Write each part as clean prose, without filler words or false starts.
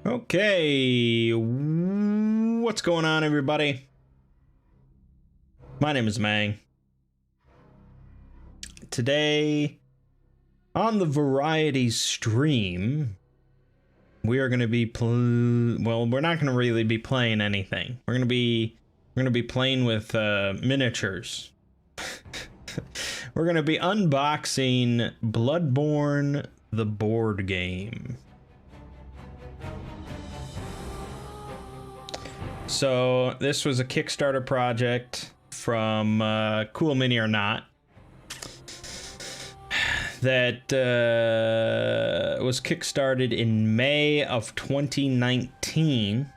Okay, what's going on, everybody? My name is Mangg. Today, on the variety stream, we are going to be well, we're not going to really be playing anything. We're going to be playing with miniatures. We're going to be unboxing Bloodborne, the board game. So this was a Kickstarter project from Cool Mini or Not that was kickstarted in May of 2019.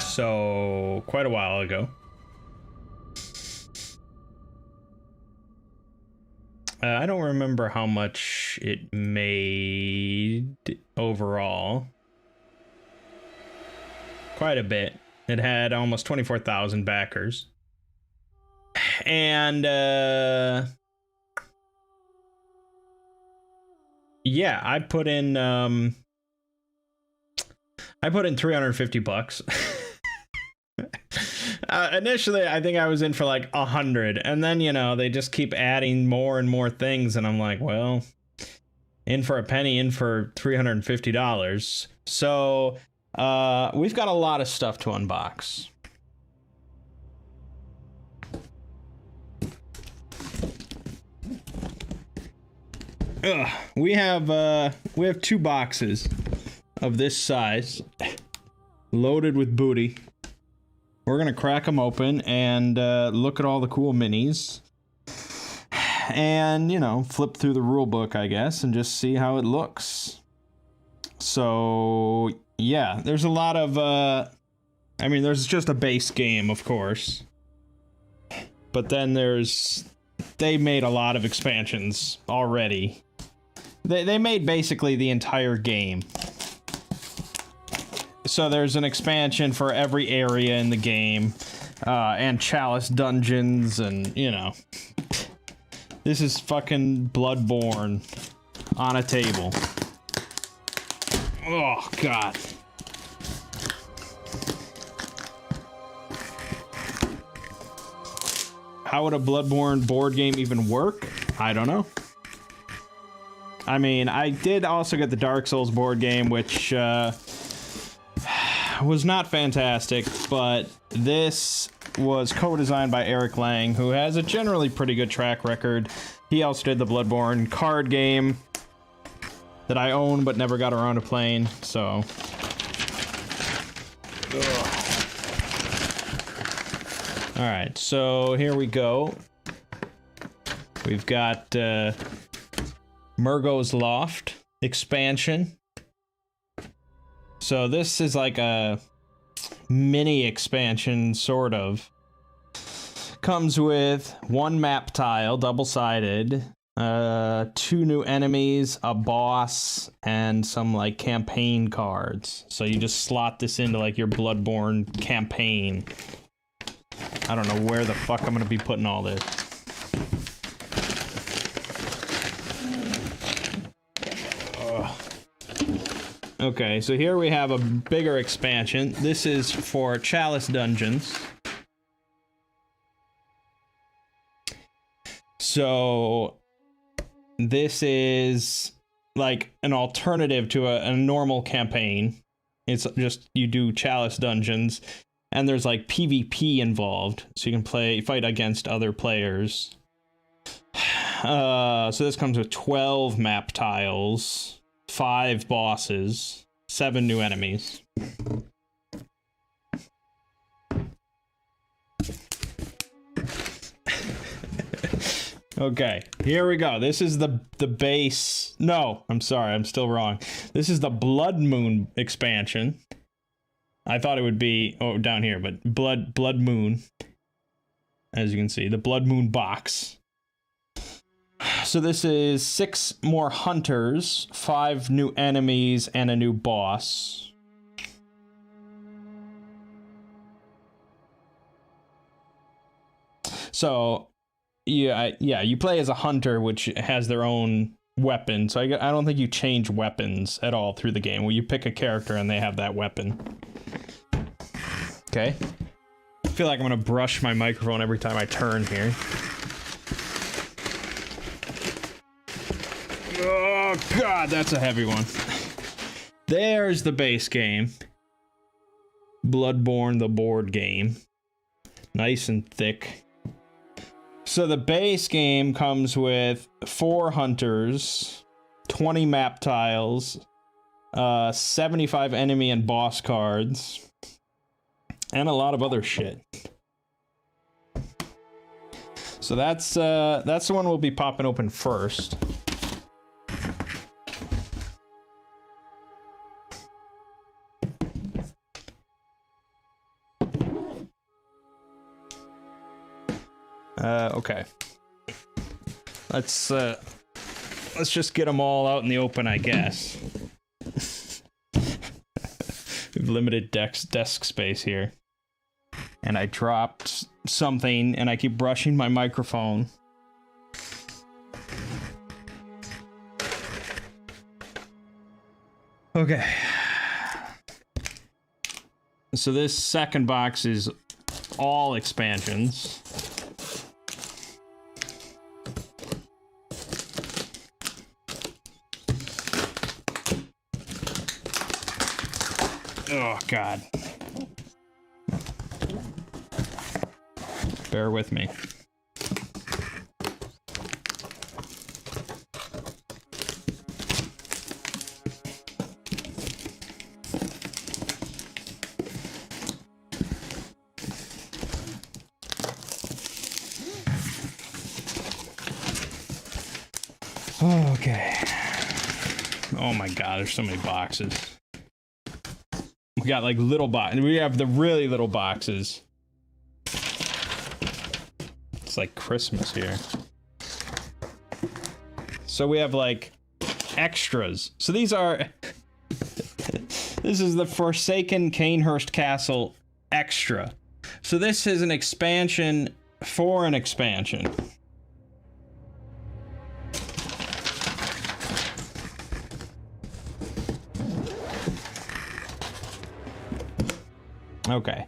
So quite a while ago. I don't remember how much it made overall. Quite a bit. It had almost 24,000 backers. And yeah, I put in 350 bucks. Initially, I think I was in for like 100, and then, you know, they just keep adding more and more things, and I'm like, well, in for a penny, in for $350. So we've got a lot of stuff to unbox. We have 2 boxes of this size, loaded with booty. We're gonna crack them open and look at all the cool minis, and, you know, flip through the rule book, I guess, and just see how it looks. So yeah, there's a lot of I mean, there's just a base game, of course, but then they made a lot of expansions already. They made basically the entire game. So there's an expansion for every area in the game, and Chalice Dungeons, and, you know, this is fucking Bloodborne on a table. Oh, God. How would a Bloodborne board game even work? I don't know. I mean, I did also get the Dark Souls board game, which was not fantastic, but this was co-designed by Eric Lang, who has a generally pretty good track record. He also did the Bloodborne card game that I own but never got around to playing, so. Alright, so here we go. We've got Murgo's Loft expansion. So this is like a mini expansion, sort of. Comes with 1 map tile, double-sided, 2 new enemies, a boss, and some like campaign cards. So you just slot this into like your Bloodborne campaign. I don't know where the fuck I'm gonna be putting all this. Okay, so here we have a bigger expansion. This is for Chalice Dungeons. So this is like an alternative to a normal campaign. It's just, you do Chalice Dungeons, and there's like PvP involved, so you can fight against other players. So this comes with 12 map tiles, 5 bosses, 7 new enemies. Okay, here we go. This is the base. No, I'm sorry, I'm still wrong. This is the Blood Moon expansion. I thought it would be down here, but Blood Moon. As you can see, the Blood Moon box. So this is 6 more hunters, 5 new enemies, and a new boss. So, yeah, you play as a hunter, which has their own weapon. So I don't think you change weapons at all through the game. Well, you pick a character and they have that weapon. Okay. I feel like I'm gonna brush my microphone every time I turn here. Oh god, that's a heavy one. There's the base game. Bloodborne, the board game. Nice and thick. So the base game comes with 4 hunters, 20 map tiles, 75 enemy and boss cards, and a lot of other shit. So that's the one we'll be popping open first. Okay. Let's just get them all out in the open, I guess. We've limited desk space here. And I dropped something, and I keep brushing my microphone. Okay. So this second box is all expansions. Oh, God. Bear with me. Okay. Oh my God, there's so many boxes. We got like little boxes. We have the really little boxes. It's like Christmas here. So we have like extras. So these are... This is the Forsaken Cainhurst Castle extra. So this is an expansion for an expansion. Okay.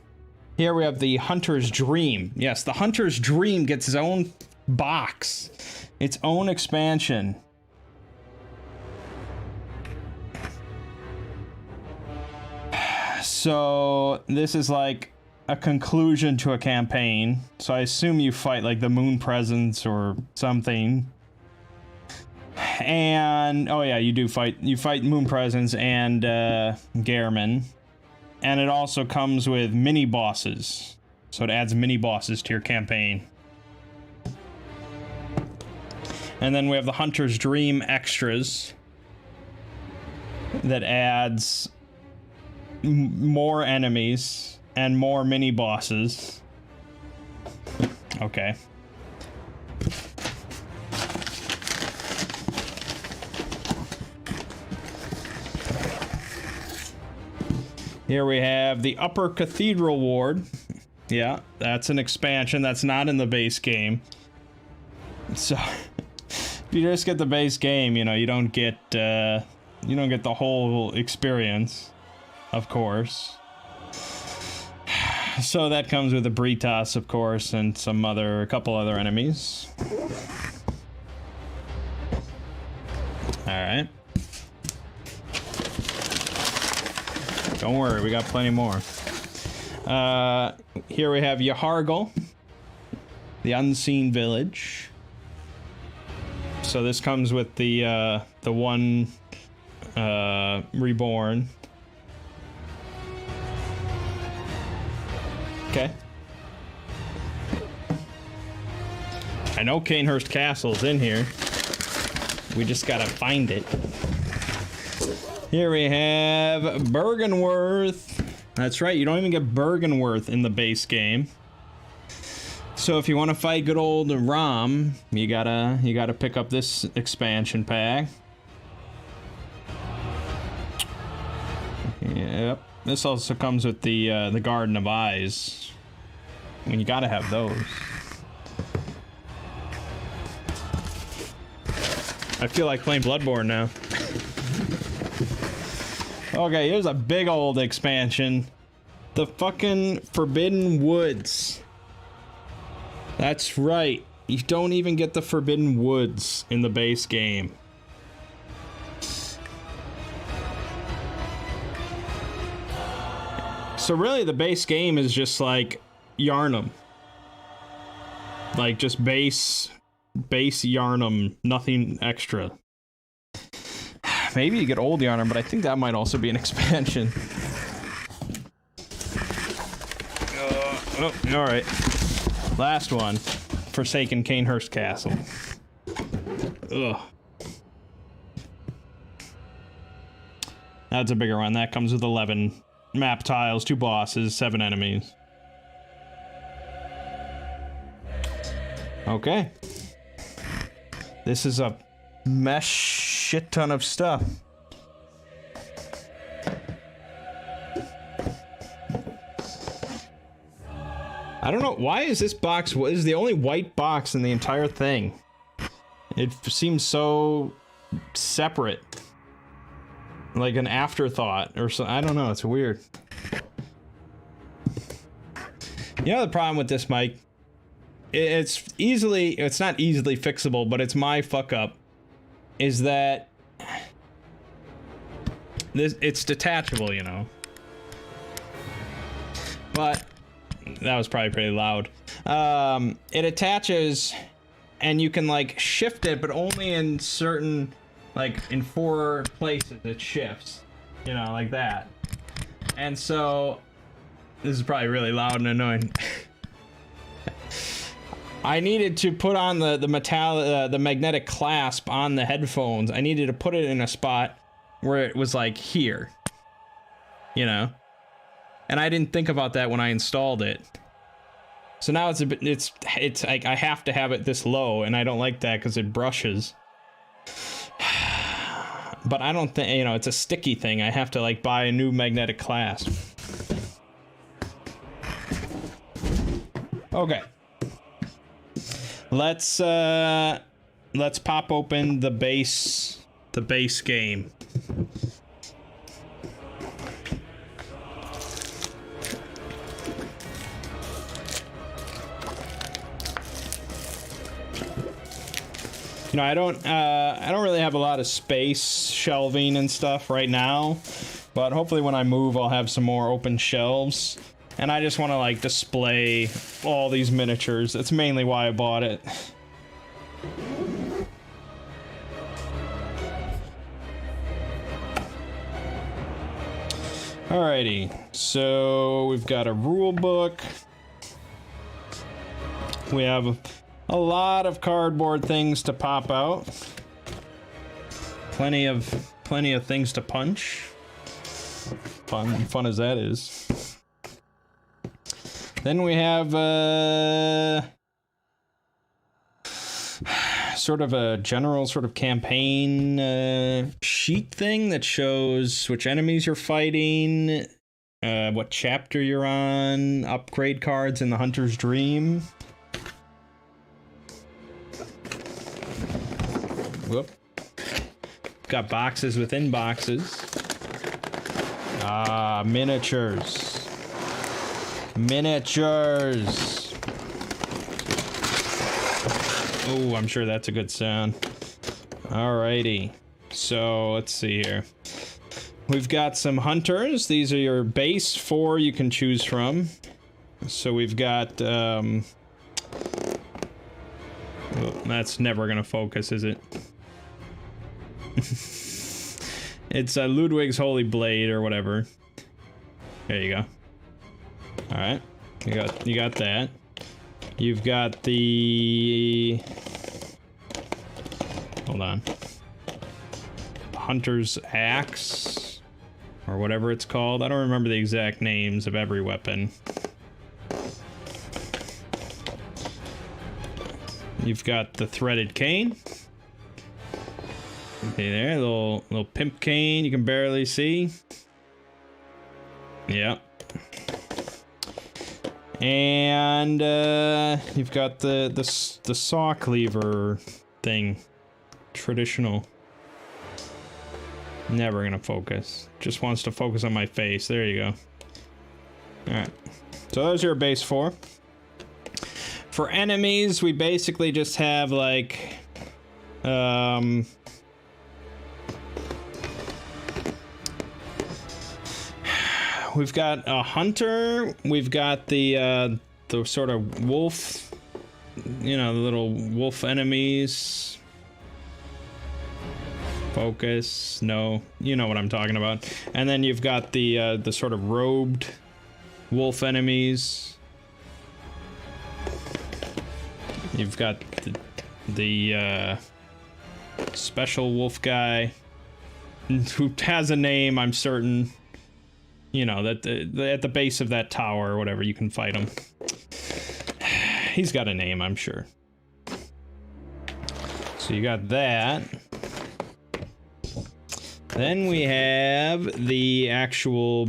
Here we have the Hunter's Dream. Yes, the Hunter's Dream gets its own box. Its own expansion. So, this is like a conclusion to a campaign. So I assume you fight like the Moon Presence or something. And, oh yeah, you fight Moon Presence and Gehrman. And it also comes with mini bosses. So it adds mini bosses to your campaign. And then we have the Hunter's Dream extras. That adds more enemies and more mini bosses. Okay. Here we have the Upper Cathedral Ward. Yeah, that's an expansion. That's not in the base game. So, if you just get the base game, you know, you don't get the whole experience, of course. So that comes with the Britas, of course, and a couple other enemies. All right. Don't worry, we got plenty more. Here we have Yahargul, the Unseen Village. So this comes with the one reborn. Okay. I know Cainhurst Castle's in here. We just gotta find it. Here we have Bergenworth. That's right, you don't even get Bergenworth in the base game. So if you want to fight good old Rom, you gotta pick up this expansion pack. Yep. This also comes with the Garden of Eyes. I mean, you gotta have those. I feel like playing Bloodborne now. Okay, here's a big old expansion. The fucking Forbidden Woods. That's right. You don't even get the Forbidden Woods in the base game. So really the base game is just like Yharnam. Like just base Yharnam, nothing extra. Maybe you get Old Yharnam, but I think that might also be an expansion. Alright. Last one. Forsaken Cainhurst Castle. Ugh. That's a bigger one. That comes with 11 map tiles, 2 bosses, 7 enemies. Okay. This is a mesh shit ton of stuff. I don't know, why is this box, is the only white box in the entire thing? It seems so separate. Like an afterthought or so. I don't know, it's weird. You know the problem with this mic? It's not easily fixable, but it's my fuck up. Is that it's detachable, you know. But that was probably pretty loud. It attaches and you can like shift it, but only in certain, like in 4 places it shifts, you know, like that. And so this is probably really loud and annoying. I needed to put on the magnetic clasp on the headphones. I needed to put it in a spot where it was like here, you know. And I didn't think about that when I installed it. So now it's a bit, it's like I have to have it this low, and I don't like that because it brushes. But I don't think, you know, it's a sticky thing. I have to like buy a new magnetic clasp. Okay. Let's pop open the base game. You know, I don't really have a lot of space shelving and stuff right now, but hopefully when I move I'll have some more open shelves. And I just want to like display all these miniatures. That's mainly why I bought it. Alrighty, so we've got a rule book. We have a lot of cardboard things to pop out. Plenty of things to punch. Fun as that is. Then we have sort of a general sort of campaign sheet thing that shows which enemies you're fighting, what chapter you're on, upgrade cards in the Hunter's Dream. Whoop. Got boxes within boxes. Ah, miniatures. Miniatures. Oh, I'm sure that's a good sound. Alrighty. So, let's see here. We've got some hunters. These are your base 4 you can choose from. So we've got, oh, that's never gonna focus, is it? It's Ludwig's Holy Blade or whatever. There you go. Alright, you got that. You've got the... Hold on. Hunter's Axe, or whatever it's called. I don't remember the exact names of every weapon. You've got the Threaded Cane. Okay, there, little pimp cane you can barely see. Yep. And you've got the saw cleaver thing. traditional. Never gonna focus. Just wants to focus on my face. There you go. Alright. So those are your base 4. For enemies, we basically just have like we've got a hunter, we've got the sort of wolf, you know, the little wolf enemies. Focus, no, you know what I'm talking about. And then you've got the sort of robed wolf enemies. You've got the special wolf guy who has a name, I'm certain. You know, that at the base of that tower or whatever, you can fight him. He's got a name, I'm sure. So you got that. Then we have the actual,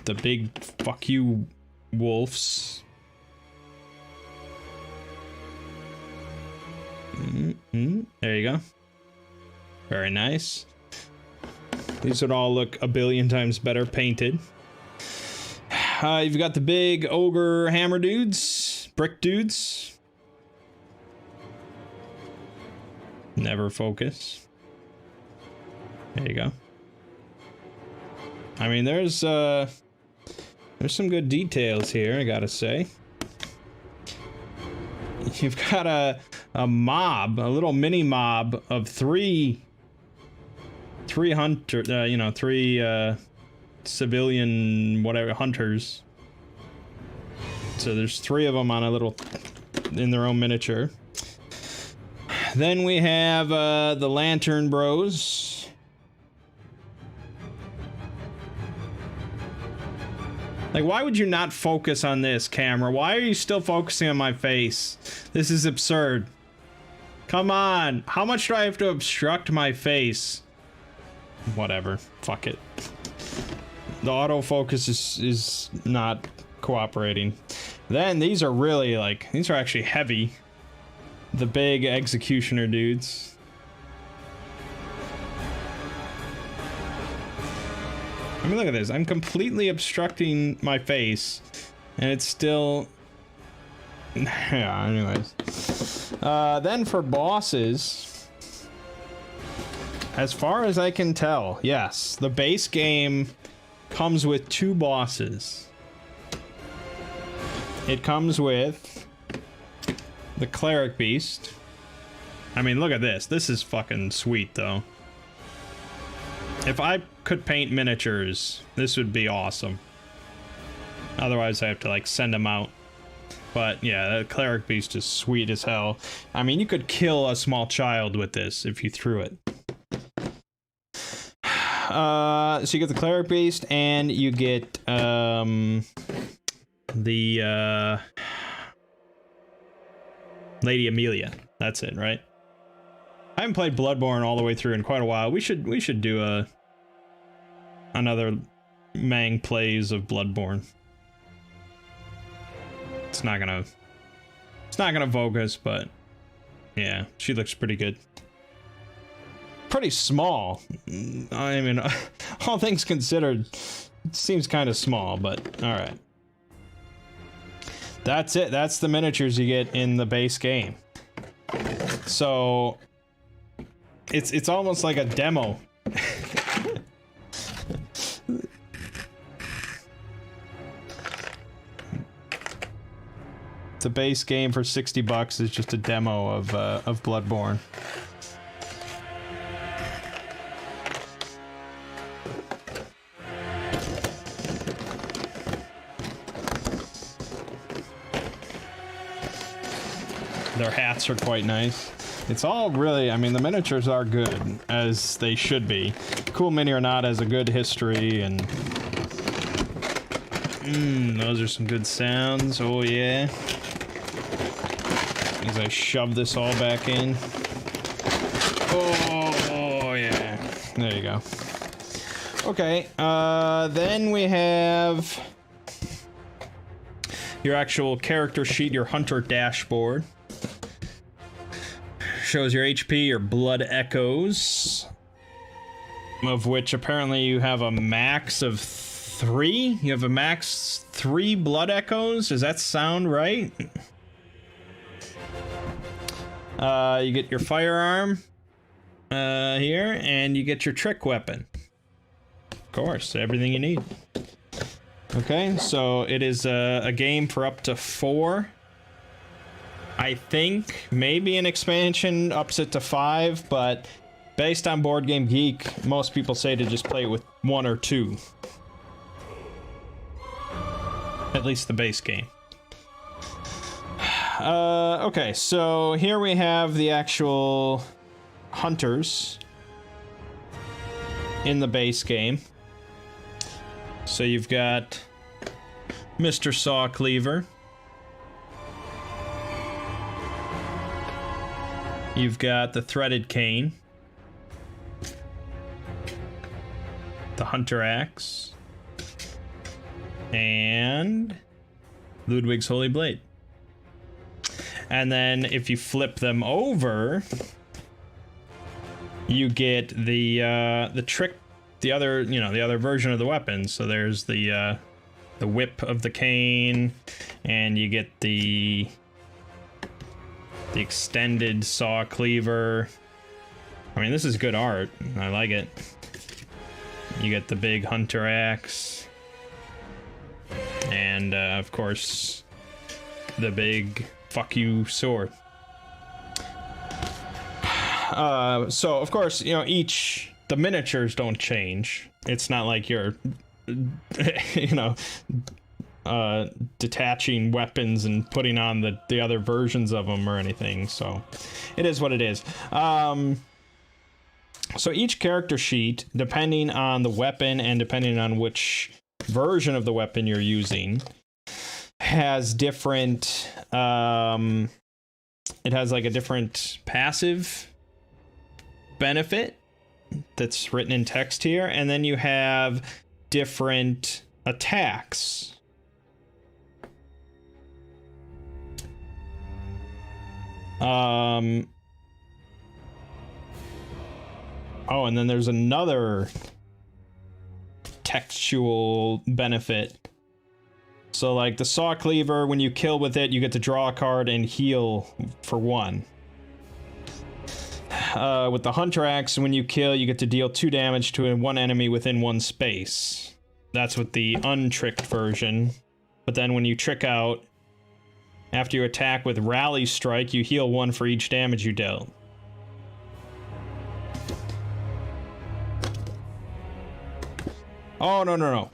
the big fuck you wolves. There you go. Very nice. These would all look a billion times better painted. You've got the big ogre hammer dudes, brick dudes. Never focus. There you go. I mean, there's some good details here, I gotta say. You've got a mob, a little mini mob of three hunter, you know, 3 civilian whatever hunters. So there's 3 of them on a little, in their own miniature. Then we have the lantern bros. Like, why would you not focus on this, camera? Why are you still focusing on my face? This is absurd. Come on. How much do I have to obstruct my face? Whatever. Fuck it. The autofocus is not cooperating. Then these are really, like, these are actually heavy. The big executioner dudes. I mean, look at this. I'm completely obstructing my face, and it's still... Yeah, anyways. Then for bosses, as far as I can tell, yes, the base game comes with 2 bosses. It comes with the Cleric Beast. I mean, look at this. This is fucking sweet, though. If I could paint miniatures, this would be awesome. Otherwise, I have to, like, send them out. But, yeah, the Cleric Beast is sweet as hell. I mean, you could kill a small child with this if you threw it. So you get the Cleric Beast, and you get, the, Lady Amelia. That's it, right? I haven't played Bloodborne all the way through in quite a while. We should do another Mangg plays of Bloodborne. It's not gonna focus, but yeah, she looks pretty good. Pretty small. I mean, all things considered, it seems kind of small, but all right. That's it. That's the miniatures you get in the base game. So it's almost like a demo. The base game for $60 is just a demo of Bloodborne. Their hats are quite nice. It's all really, I mean, the miniatures are good, as they should be. Cool Mini or Not has a good history, and... those are some good sounds, oh yeah. As I shove this all back in. Oh yeah. There you go. Okay, then we have... your actual character sheet, your hunter dashboard. shows your HP, your blood echoes, of which apparently you have a max of 3. You have a max 3 blood echoes. Does that sound right? You get your firearm here, and you get your trick weapon. Of course, everything you need. Okay, so it is a game for up to 4. I think maybe an expansion ups it to 5, but based on Board Game Geek, most people say to just play it with 1 or 2. At least the base game. Okay, so here we have the actual hunters in the base game. So you've got Mr. Saw Cleaver. You've got the Threaded Cane. The Hunter Axe. And Ludwig's Holy Blade. And then if you flip them over, you get the trick, the other version of the weapon. So there's the whip of the cane, and you get the extended saw cleaver. I mean, this is good art. I like it. You get the big hunter axe, and of course the big fuck you sword. So of course, the miniatures don't change. It's not like you're detaching weapons and putting on the other versions of them or anything. So it is what it is. So each character sheet, depending on the weapon and depending on which version of the weapon you're using, has different, it has like a different passive benefit that's written in text here, and then you have different attacks. Oh, and then there's another textual benefit. So like the saw cleaver, when you kill with it, you get to draw a card and heal for 1. With the hunter axe, when you kill, you get to deal 2 damage to one enemy within 1 space. That's with the untricked version. But then when you trick out, after you attack with rally strike, you heal 1 for each damage you dealt. Oh, no.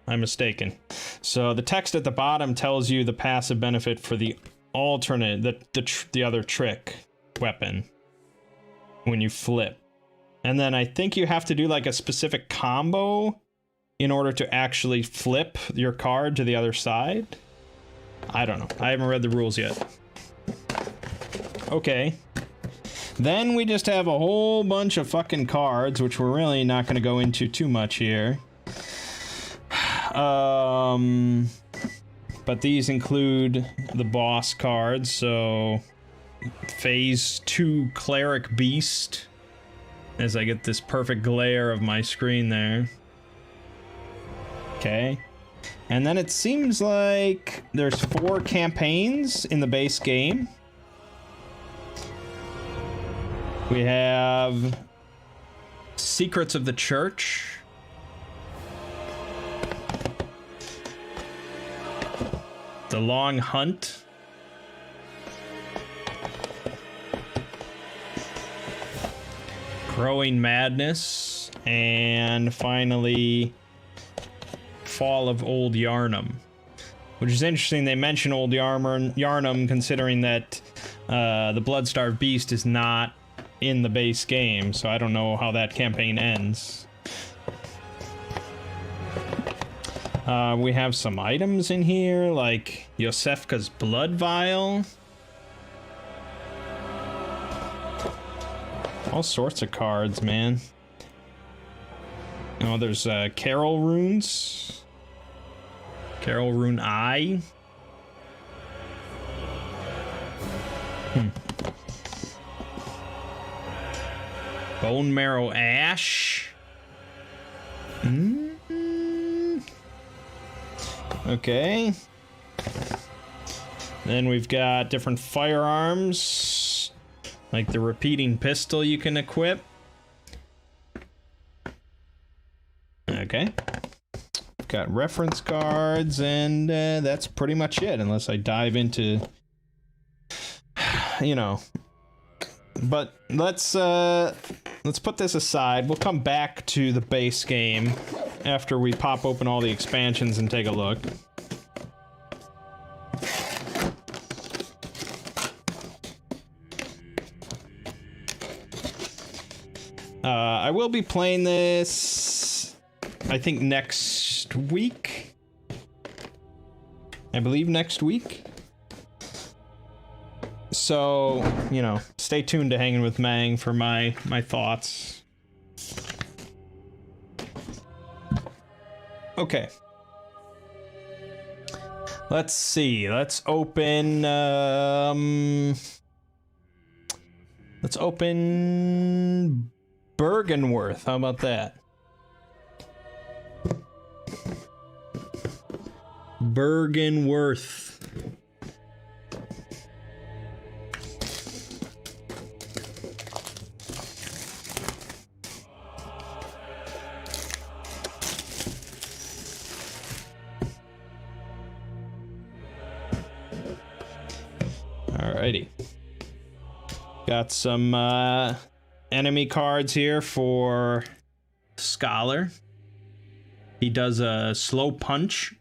I'm mistaken. So the text at the bottom tells you the passive benefit for the alternate, the other trick weapon when you flip. And then I think you have to do like a specific combo in order to actually flip your card to the other side. I don't know. I haven't read the rules yet. Okay. Then we just have a whole bunch of fucking cards, which we're really not going to go into too much here. But these include the boss cards, so Phase 2 Cleric Beast, as I get this perfect glare of my screen there. Okay. And then it seems like there's 4 campaigns in the base game. We have Secrets of the Church. The Long Hunt. Growing Madness. And finally, Fall of Old Yarnum. Which is interesting, they mention Old Yarnum considering that the Bloodstarved Beast is not in the base game, so I don't know how that campaign ends. We have some items in here, like Yosefka's Blood Vial. All sorts of cards, man. Oh, there's Carol Runes. Carol Rune Eye. Bone Marrow Ash. Okay. Then we've got different firearms, like the repeating pistol you can equip. Okay. Got reference cards, and that's pretty much it, unless I dive into, you know. But let's put this aside. We'll come back to the base game after we pop open all the expansions and take a look. I will be playing this, I think, next week. I believe next week. So, you know, stay tuned to Hanging with Mangg for my thoughts. Okay. Let's see. Let's open Byrgenwerth. How about that? Byrgenwerth. Alrighty. Got some enemy cards here for Scholar. He does a slow punch.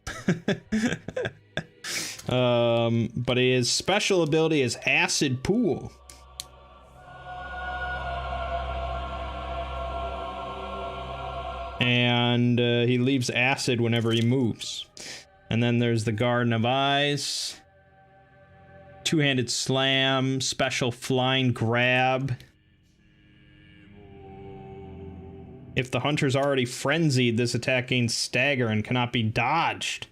But his special ability is Acid Pool. And he leaves acid whenever he moves. And then there's the Garden of Eyes. Two-handed slam, special flying grab. If the hunter's already frenzied, this attack gains stagger and cannot be dodged.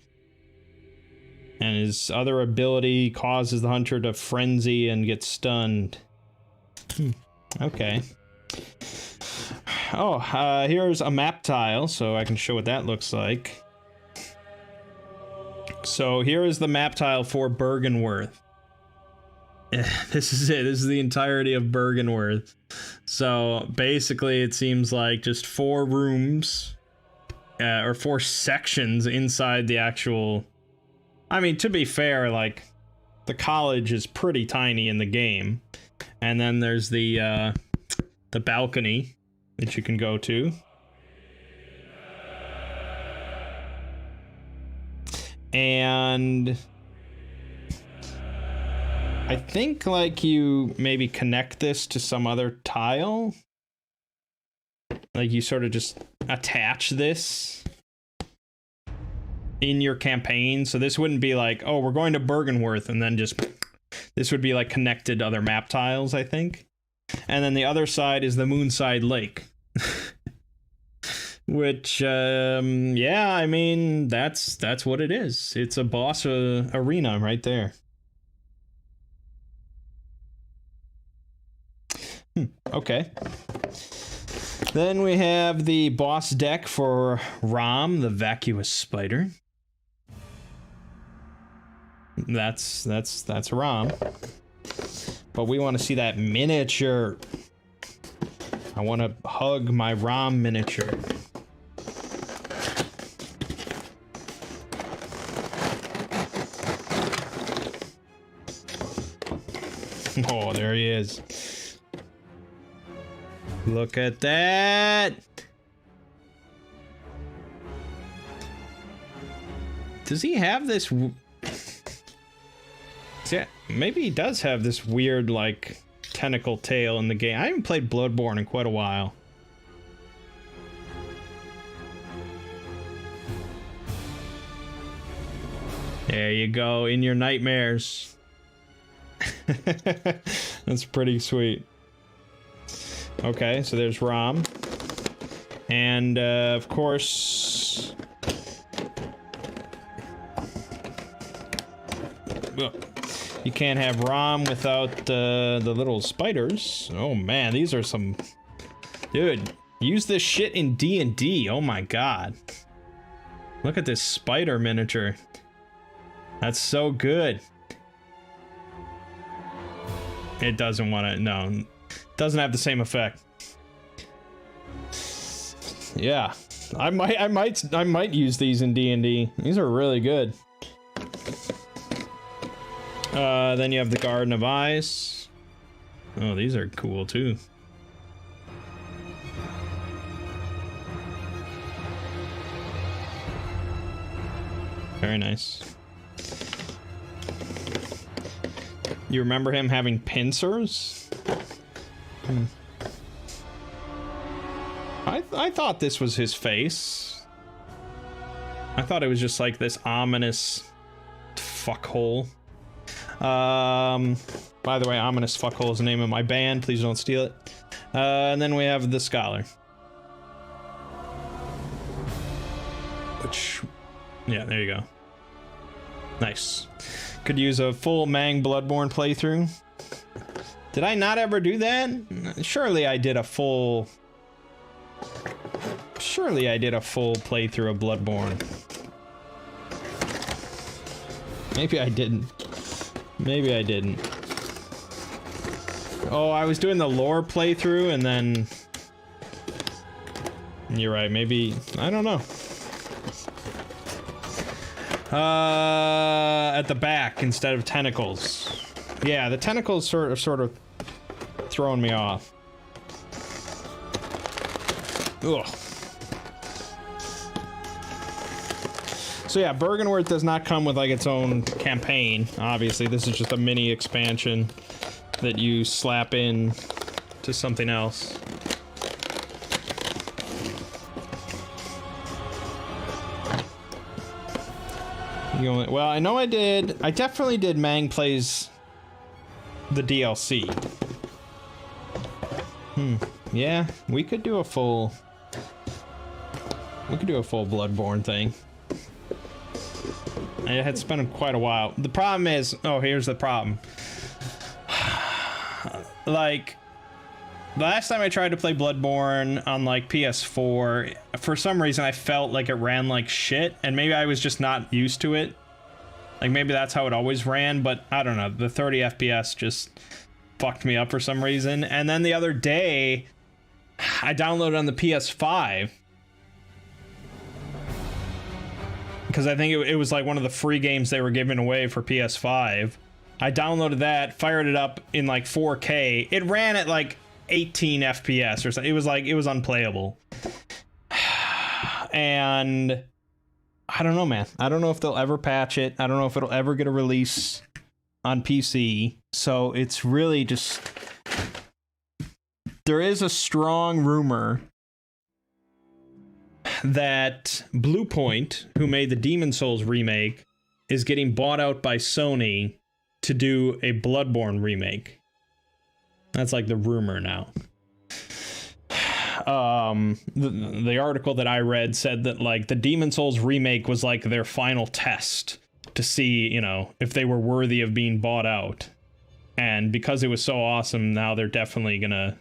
And his other ability causes the hunter to frenzy and get stunned. Okay. Oh, here's a map tile, so I can show what that looks like. So here is the map tile for Byrgenwerth. This is it. This is the entirety of Byrgenwerth. So basically it seems like just 4 rooms, or 4 sections inside the actual... I mean, to be fair, like, the college is pretty tiny in the game. And then there's the balcony that you can go to. And I think, like, you maybe connect this to some other tile. Like, you sort of just attach this in your campaign. So this wouldn't be like, oh, we're going to Byrgenwerth, and then just... This would be, like, connected to other map tiles, I think. And then the other side is the Moonside Lake. Which, yeah, I mean, that's what it is. It's a boss arena right there. Okay. Then we have the boss deck for Rom, the Vacuous Spider. That's Rom. But we want to see that miniature. I want to hug my Rom miniature. Oh, there he is. Look at that. Does he have this? Yeah, maybe he does have this weird, like, tentacle tail in the game. I haven't played Bloodborne in quite a while. There you go, in your nightmares. That's pretty sweet. Okay, so there's Rom. And, of course... You can't have Rom without the little spiders. Oh man, these are some Dude, use this shit in D&D. Oh my god. Look at this spider miniature. That's so good. It doesn't want to, no. Doesn't have the same effect. Yeah. I might use these in D&D. These are really good. Then you have the Garden of Ice. Oh, these are cool too. Very nice. You remember him having pincers? I thought this was his face. I thought it was just like this ominous fuckhole. By the way, Ominous Fuckhole is the name of my band. Please don't steal it. And then we have the Scholar. Which, yeah, there you go. Nice. Could use a full Mangg Bloodborne playthrough. Did I not ever do that? Surely I did a full... Surely I did a full playthrough of Bloodborne. Maybe I didn't. Maybe I didn't. Oh, I was doing the lore playthrough and then... You're right, maybe... I don't know. At the back instead of tentacles. Yeah, the tentacles sort of throwing me off. Ugh. So yeah, Bergenworth does not come with like its own campaign. Obviously, this is just a mini expansion that you slap in to something else. Well, I know I definitely did Mangg Plays the DLC. Yeah, we could do a full Bloodborne thing. I had spent quite a while. The problem is, oh, here's the problem. Like, the last time I tried to play Bloodborne on like PS4, for some reason I felt like it ran like shit, and maybe I was just not used to it. Like maybe that's how it always ran, but I don't know. The 30 FPS just fucked me up for some reason. And then the other day, I downloaded on the PS5. Because I think it was like one of the free games they were giving away for PS5. I downloaded that, fired it up in like 4K. It ran at like 18 FPS or something. It was unplayable. And I don't know, man. I don't know if they'll ever patch it. I don't know if it'll ever get a release on PC. So it's really just... There is a strong rumor that Bluepoint, who made the Demon's Souls remake, is getting bought out by Sony to do a Bloodborne remake. That's like the rumor now. The article that I read said that like the Demon's Souls remake was like their final test to see, you know, if they were worthy of being bought out. And because it was so awesome, now they're definitely gonna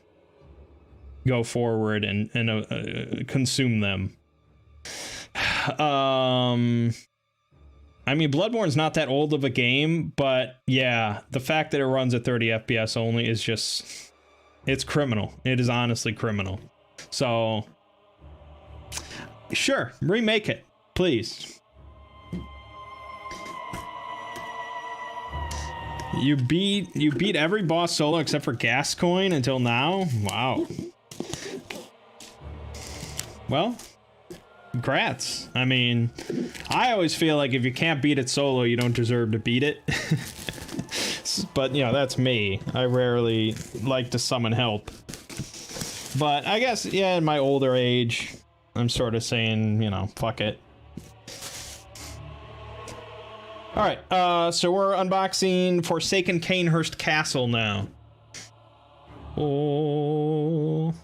go forward and consume them. I mean, Bloodborne's not that old of a game, but yeah, the fact that it runs at 30 FPS only is just... It's criminal. It is honestly criminal. So, sure, remake it, please. You beat every boss solo except for Gascoigne until now? Wow. Well, congrats. I mean, I always feel like if you can't beat it solo, you don't deserve to beat it. But, you know, that's me. I rarely like to summon help. But I guess, yeah, in my older age, I'm sort of saying, you know, fuck it. Alright, so we're unboxing Forsaken Cainhurst Castle now. Oh...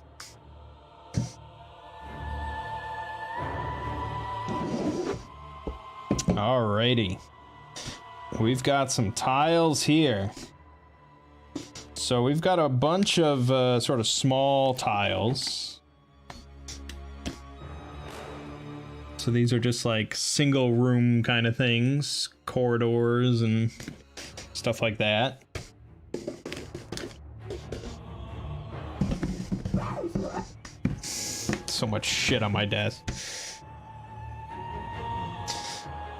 Alrighty. We've got some tiles here. So we've got a bunch of sort of small tiles. So these are just like single room kind of things, corridors and stuff like that. So much shit on my desk.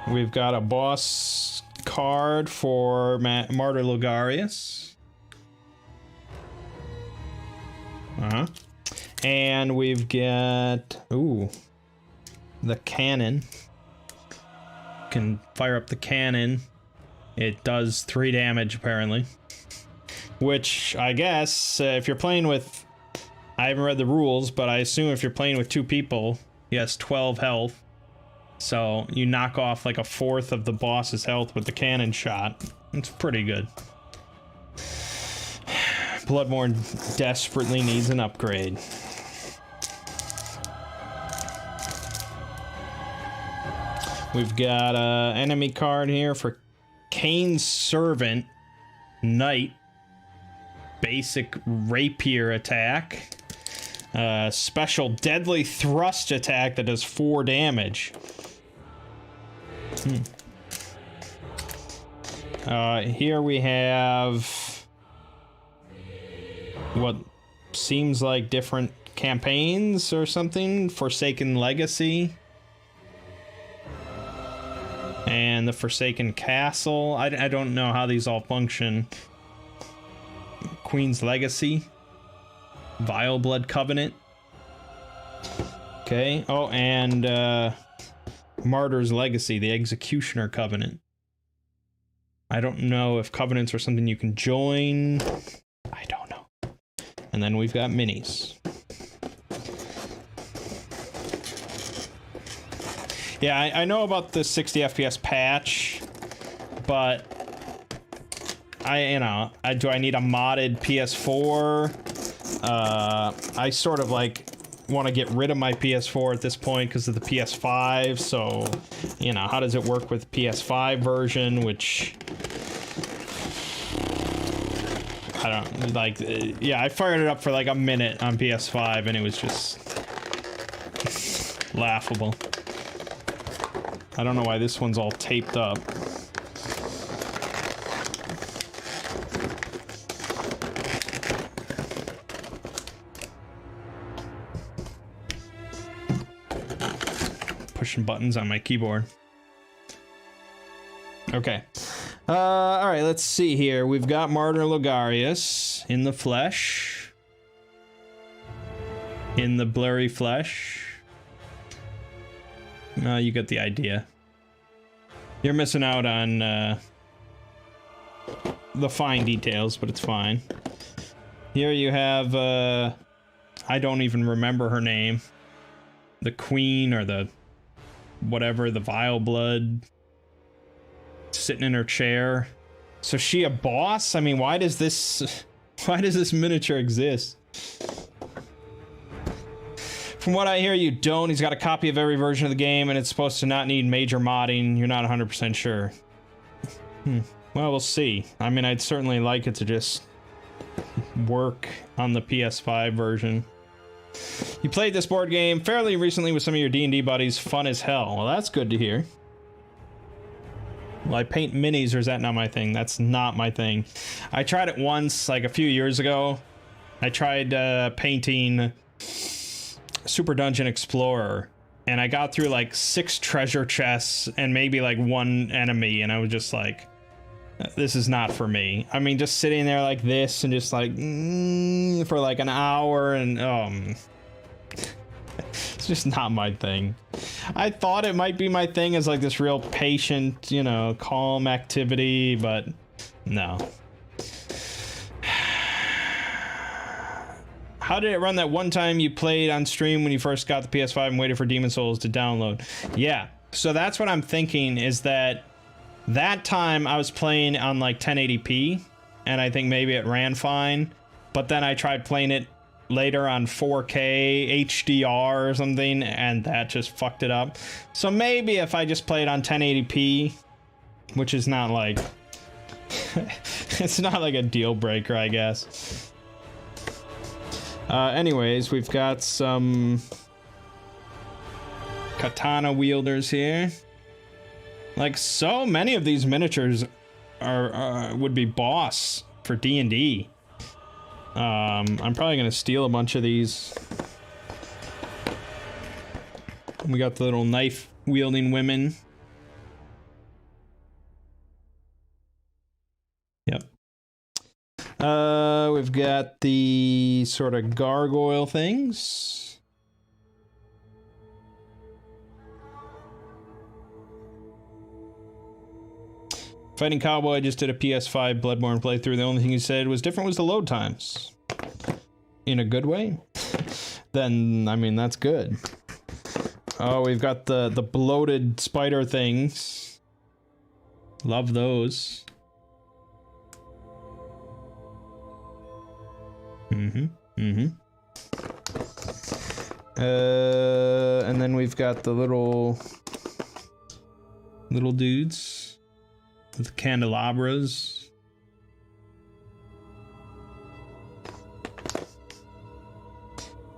We've got a boss card for Martyr Logarius. And we've got, ooh, the cannon. Can fire up the cannon. It does 3 damage apparently. Which I guess if you're playing with, I haven't read the rules, but I assume if you're playing with 2 people, he has 12 health. So you knock off like a fourth of the boss's health with the cannon shot. It's pretty good. Bloodborne desperately needs an upgrade. We've got an enemy card here for Cain's Servant, Knight, basic rapier attack, special deadly thrust attack that does 4 damage. Here we have what seems like different campaigns or something. Forsaken Legacy. And the Forsaken Castle. I don't know how these all function. Queen's Legacy. Vile Blood Covenant. Okay. Oh, and Martyr's Legacy, the Executioner Covenant. I don't know if covenants are something you can join. I don't know. And then we've got minis. Yeah, I know about the 60 FPS patch, but do I need a modded PS4? I sort of like want to get rid of my PS4 at this point because of the PS5, so, you know, how does it work with PS5 version, which I don't, like, yeah, I fired it up for like a minute on PS5 and it was just laughable. I don't know why this one's all taped up. Pushing buttons on my keyboard. Okay. All right, let's see here. We've got Martyr Logarius in the flesh. In the blurry flesh. You get the idea. You're missing out on the fine details, but it's fine. Here you have, I don't even remember her name. The queen or the whatever, the vile blood, sitting in her chair. So she a boss? I mean, why does this miniature exist? From what I hear, you don't. He's got a copy of every version of the game, and it's supposed to not need major modding. You're not 100% sure. Well, we'll see. I mean, I'd certainly like it to just work on the PS5 version. You played this board game fairly recently with some of your D&D buddies. Fun as hell. Well, that's good to hear. Well, I paint minis, or is that not my thing? That's not my thing. I tried it once, like a few years ago. I tried painting Super Dungeon Explorer, and I got through like 6 treasure chests and maybe like 1 enemy, and I was just like, this is not for me. I mean, just sitting there like this and just like for like an hour, and it's just not my thing. I thought it might be my thing as like this real patient, you know, calm activity, but no. How did it run that one time you played on stream when you first got the PS5 and waited for Demon Souls to download? Yeah, so that's what I'm thinking, is that time I was playing on like 1080p, and I think maybe it ran fine, but then I tried playing it later on 4K HDR or something, and that just fucked it up. So maybe if I just played on 1080p, which is not like It's not like a deal breaker, I guess. Anyways, we've got some katana wielders here. Like, so many of these miniatures are would be boss for D&D. I'm probably gonna steal a bunch of these. We got the little knife wielding women. Yep. We've got the sort of gargoyle things. Fighting Cowboy just did a PS5 Bloodborne playthrough. The only thing he said was different was the load times. In a good way? Then, I mean, that's good. Oh, we've got the bloated spider things. Love those. And then we've got the little dudes with candelabras.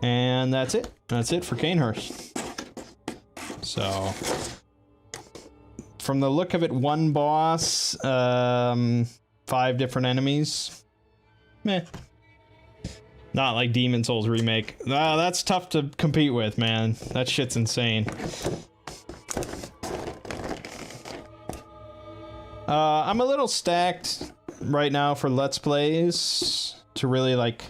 And that's it. That's it for Cainhurst. So, from the look of it, one boss, 5 different enemies. Meh. Not like Demon Souls Remake. That's tough to compete with, man. That shit's insane. I'm a little stacked right now for Let's Plays to really, like,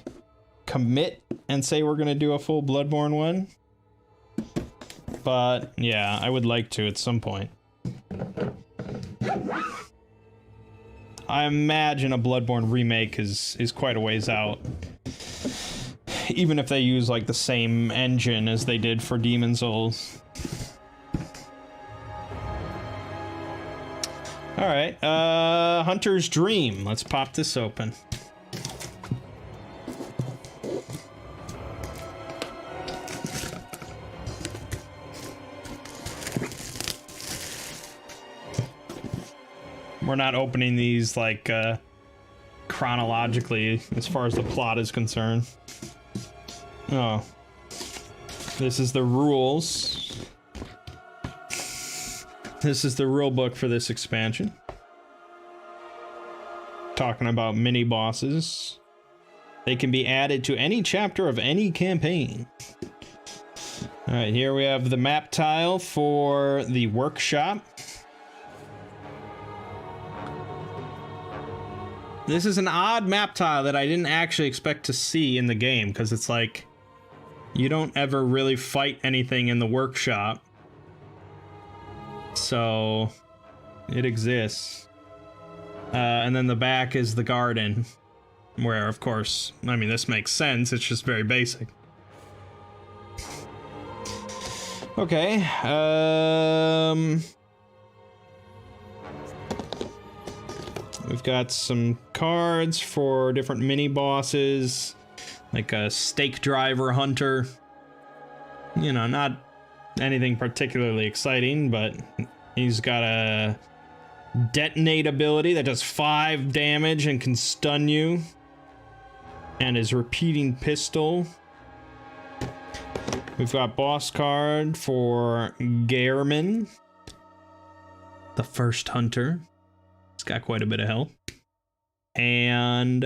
commit and say we're gonna do a full Bloodborne one. But, yeah, I would like to at some point. I imagine a Bloodborne remake is quite a ways out. Even if they use, like, the same engine as they did for Demon Souls. Alright, Hunter's Dream. Let's pop this open. We're not opening these, like, chronologically as far as the plot is concerned. Oh. This is the rules. This is the rule book for this expansion. Talking about mini bosses. They can be added to any chapter of any campaign. Alright, here we have the map tile for the workshop. This is an odd map tile that I didn't actually expect to see in the game, because it's like, you don't ever really fight anything in the workshop. So, it exists. And then the back is the garden, where, of course, I mean, this makes sense, it's just very basic. Okay, we've got some cards for different mini bosses, like a stake driver hunter. You know, not anything particularly exciting, but he's got a detonate ability that does 5 damage and can stun you. And his repeating pistol. We've got boss card for Gehrman, the first hunter. He's got quite a bit of health. And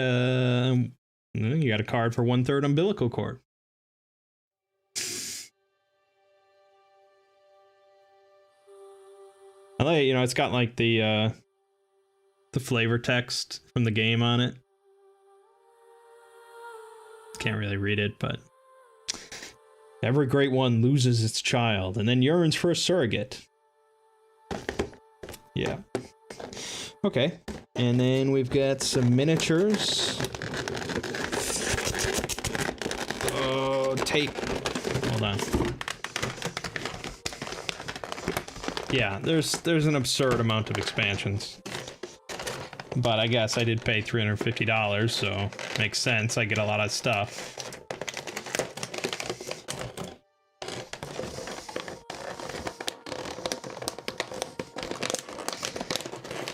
you got a card for 1/3 umbilical cord. I like, you know, it's got like the flavor text from the game on it. Can't really read it, but every great one loses its child and then yearns for a surrogate. Yeah. Okay. And then we've got some miniatures. Oh, tape. Hold on. Yeah, there's an absurd amount of expansions. But I guess I did pay $350, so makes sense. I get a lot of stuff.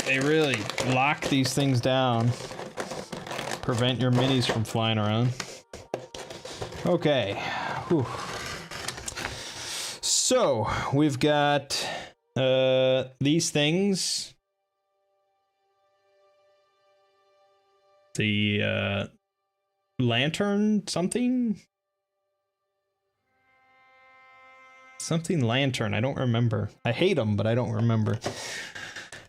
They really lock these things down. Prevent your minis from flying around. Okay. Whew. So, we've got these things. The lantern something? Something lantern, I don't remember. I hate them, but I don't remember.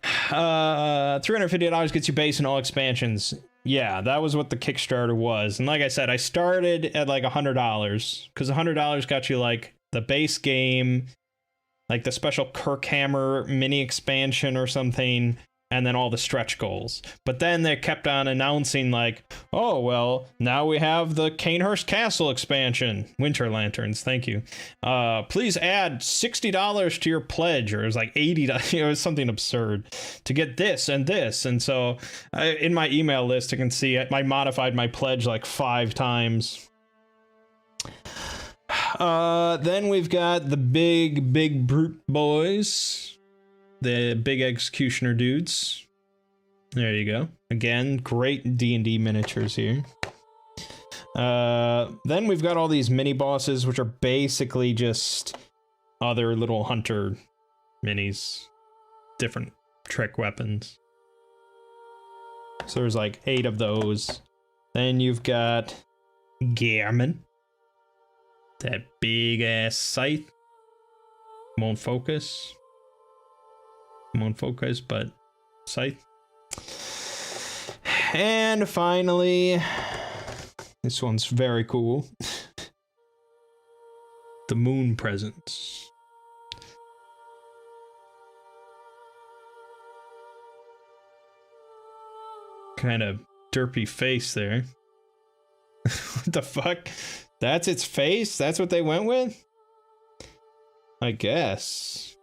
$350 gets you base and all expansions. Yeah, that was what the Kickstarter was. And like I said, I started at like $100 because $100 got you like the base game, like the special Kirkhammer mini expansion or something, and then all the stretch goals. But then they kept on announcing like, oh, well, now we have the Cainhurst Castle expansion. Winter Lanterns, thank you. Please add $60 to your pledge, or it was like $80, it was something absurd, to get this and this. And so in my email list, you can see I modified my pledge like 5 times. Then we've got the big brute boys. The big executioner dudes. There you go. Again, great D&D miniatures here. Then we've got all these mini bosses, which are basically just other little hunter minis. Different trick weapons. So there's like 8 of those. Then you've got Gehrman. That big ass scythe. Won't focus. Won't focus, but scythe. And finally, this one's very cool. The Moon Presence. Kind of derpy face there. What the fuck? That's its face? That's what they went with? I guess.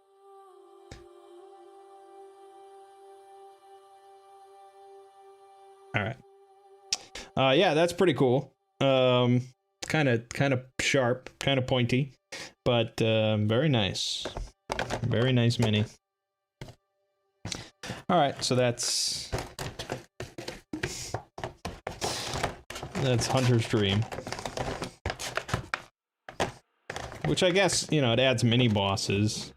All right. Yeah, that's pretty cool. Kind of sharp, kind of pointy, but very nice. Very nice mini. All right, so that's Hunter's Dream. Which I guess, you know, it adds mini bosses.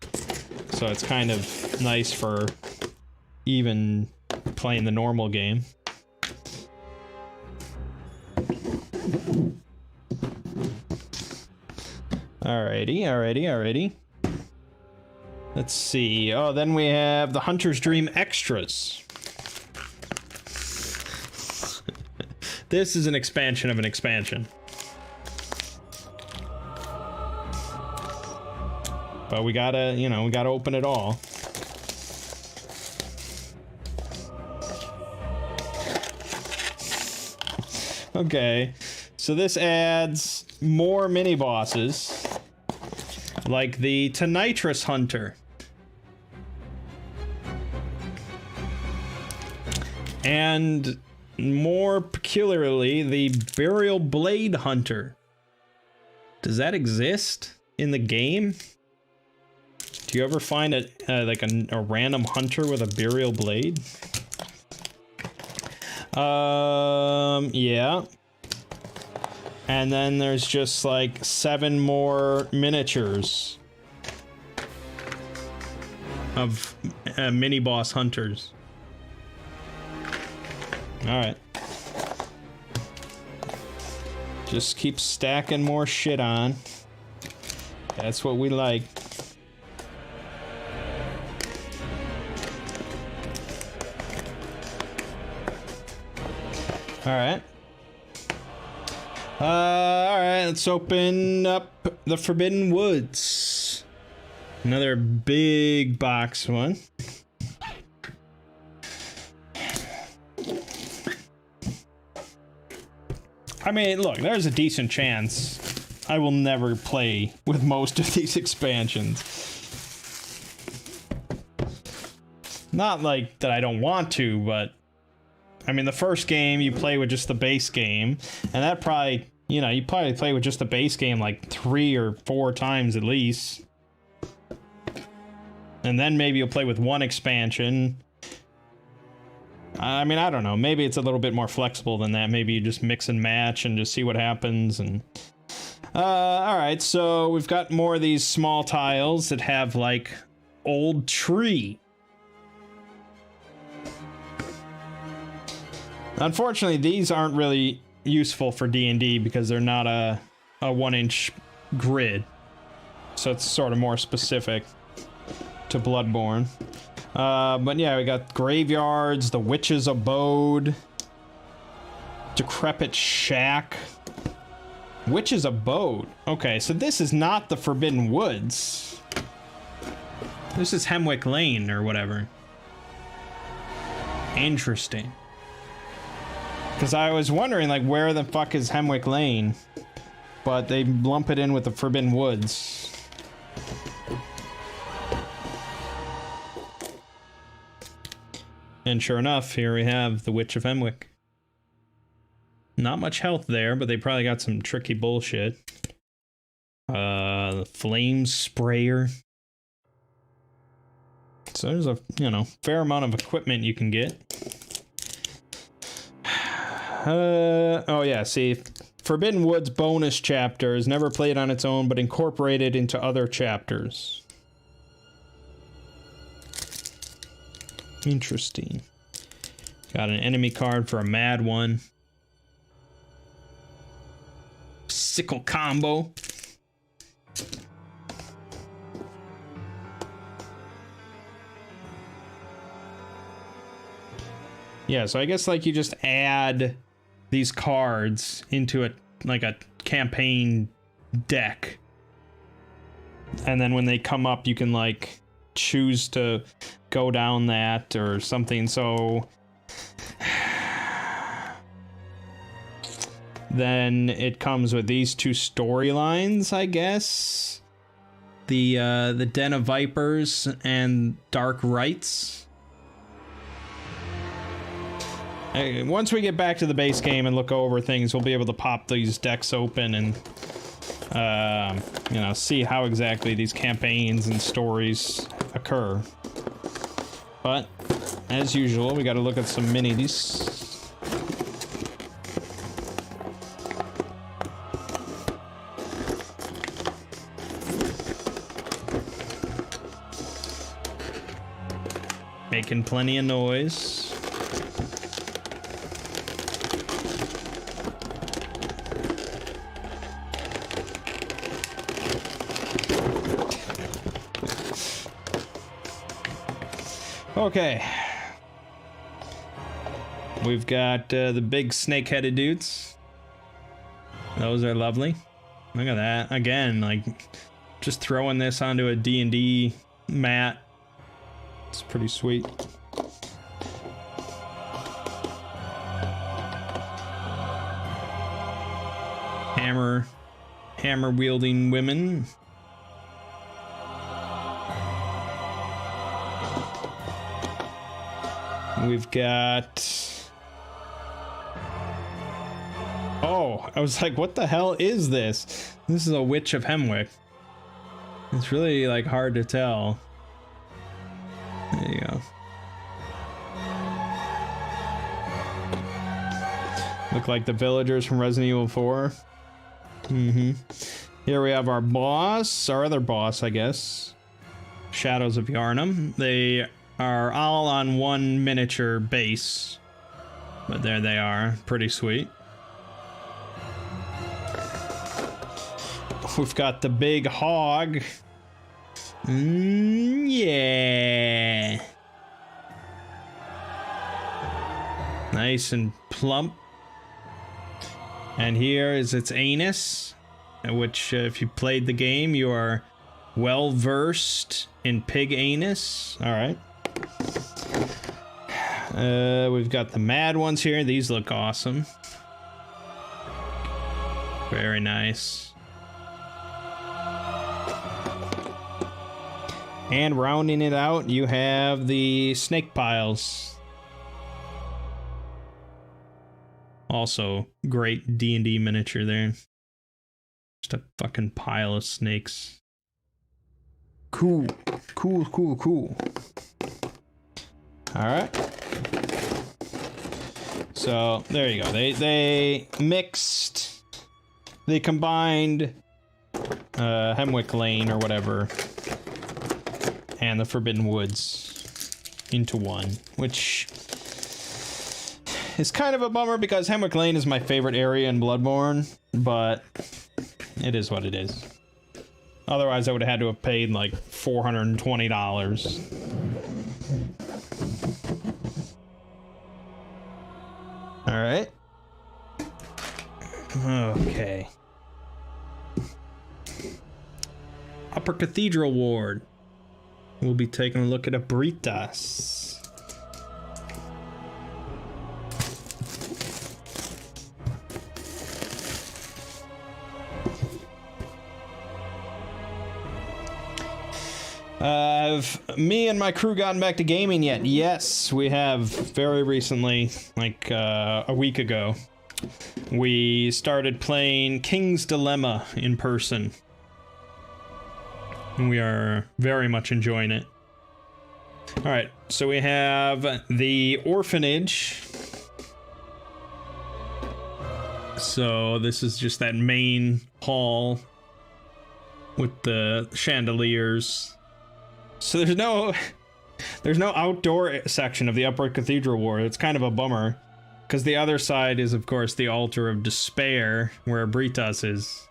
So it's kind of nice for even playing the normal game. Alrighty. Let's see. Oh, then we have the Hunter's Dream Extras. This is an expansion of an expansion. But we gotta, you know, we gotta open it all. Okay, so this adds more mini bosses, like the Tonitrus Hunter. And more peculiarly, the Burial Blade Hunter. Does that exist in the game? Do you ever find a random hunter with a burial blade? Yeah. And then there's just like 7 more miniatures of mini boss hunters. All right. Just keep stacking more shit on. That's what we like. Alright. Alright, let's open up the Forbidden Woods. Another big box one. I mean, look, there's a decent chance I will never play with most of these expansions. Not like that I don't want to, but I mean, the first game you play with just the base game, and that probably, you know, you probably play with just the base game like 3 or 4 times at least. And then maybe you'll play with one expansion, I mean, I don't know. Maybe it's a little bit more flexible than that. Maybe you just mix and match and just see what happens. And alright, so we've got more of these small tiles that have, like, old tree. Unfortunately, these aren't really useful for D&D because they're not a 1-inch grid. So it's sort of more specific to Bloodborne. But yeah, we got graveyards, the witch's abode, decrepit shack, witch's abode. Okay, so this is not the Forbidden Woods. This is Hemwick Lane or whatever. Interesting. Because I was wondering, like, where the fuck is Hemwick Lane? But they lump it in with the Forbidden Woods. And sure enough, here we have the Witch of Hemwick. Not much health there, but they probably got some tricky bullshit. The flame sprayer. So there's a, you know, fair amount of equipment you can get. Oh yeah, see, Forbidden Woods bonus chapter is never played on its own, but incorporated into other chapters. Interesting. Got an enemy card for a mad one. Sickle combo. Yeah, so I guess like you just add these cards into a campaign deck, and then when they come up you can like choose to go down that or something. So then it comes with these two storylines, I guess, the Den of Vipers and Dark Rites. Once we get back to the base game and look over things, we'll be able to pop these decks open and, you know, see how exactly these campaigns and stories occur. But, as usual, we gotta look at some minis. Making plenty of noise. Okay, we've got the big snake-headed dudes. Those are lovely. Look at that. Again, like, just throwing this onto a D&D mat. It's pretty sweet. Hammer-wielding women. We've got... Oh, I was like, what the hell is this? This is a Witch of Hemwick. It's really, like, hard to tell. There you go. Look like the villagers from Resident Evil 4. Here we have our boss, our other boss, I guess. Shadows of Yharnam. They are all on one miniature base, but there they are. Pretty sweet. We've got the big hog. Yeah. Nice and plump. And here is its anus, which if you played the game, you are well versed in pig anus. All right. We've got the mad ones here. These look awesome. Very nice. And rounding it out, you have the snake piles. Also, great D&D miniature there. Just a fucking pile of snakes. Cool. Cool, cool, cool. Alright. So there you go. They mixed, they combined Hemwick Lane or whatever and the Forbidden Woods into one, which is kind of a bummer because Hemwick Lane is my favorite area in Bloodborne, but it is what it is. Otherwise, I would have had to have paid like $420. All right. Okay. Upper Cathedral Ward. We'll be taking a look at Abritas. Have me and my crew gotten back to gaming yet? Yes, we have very recently, like a week ago. We started playing King's Dilemma in person. We are very much enjoying it. Alright, so we have the orphanage. So this is just that main hall with the chandeliers. So there's no outdoor section of the Upper Cathedral Ward. It's kind of a bummer, because the other side is, of course, the Altar of Despair, where Abritas is.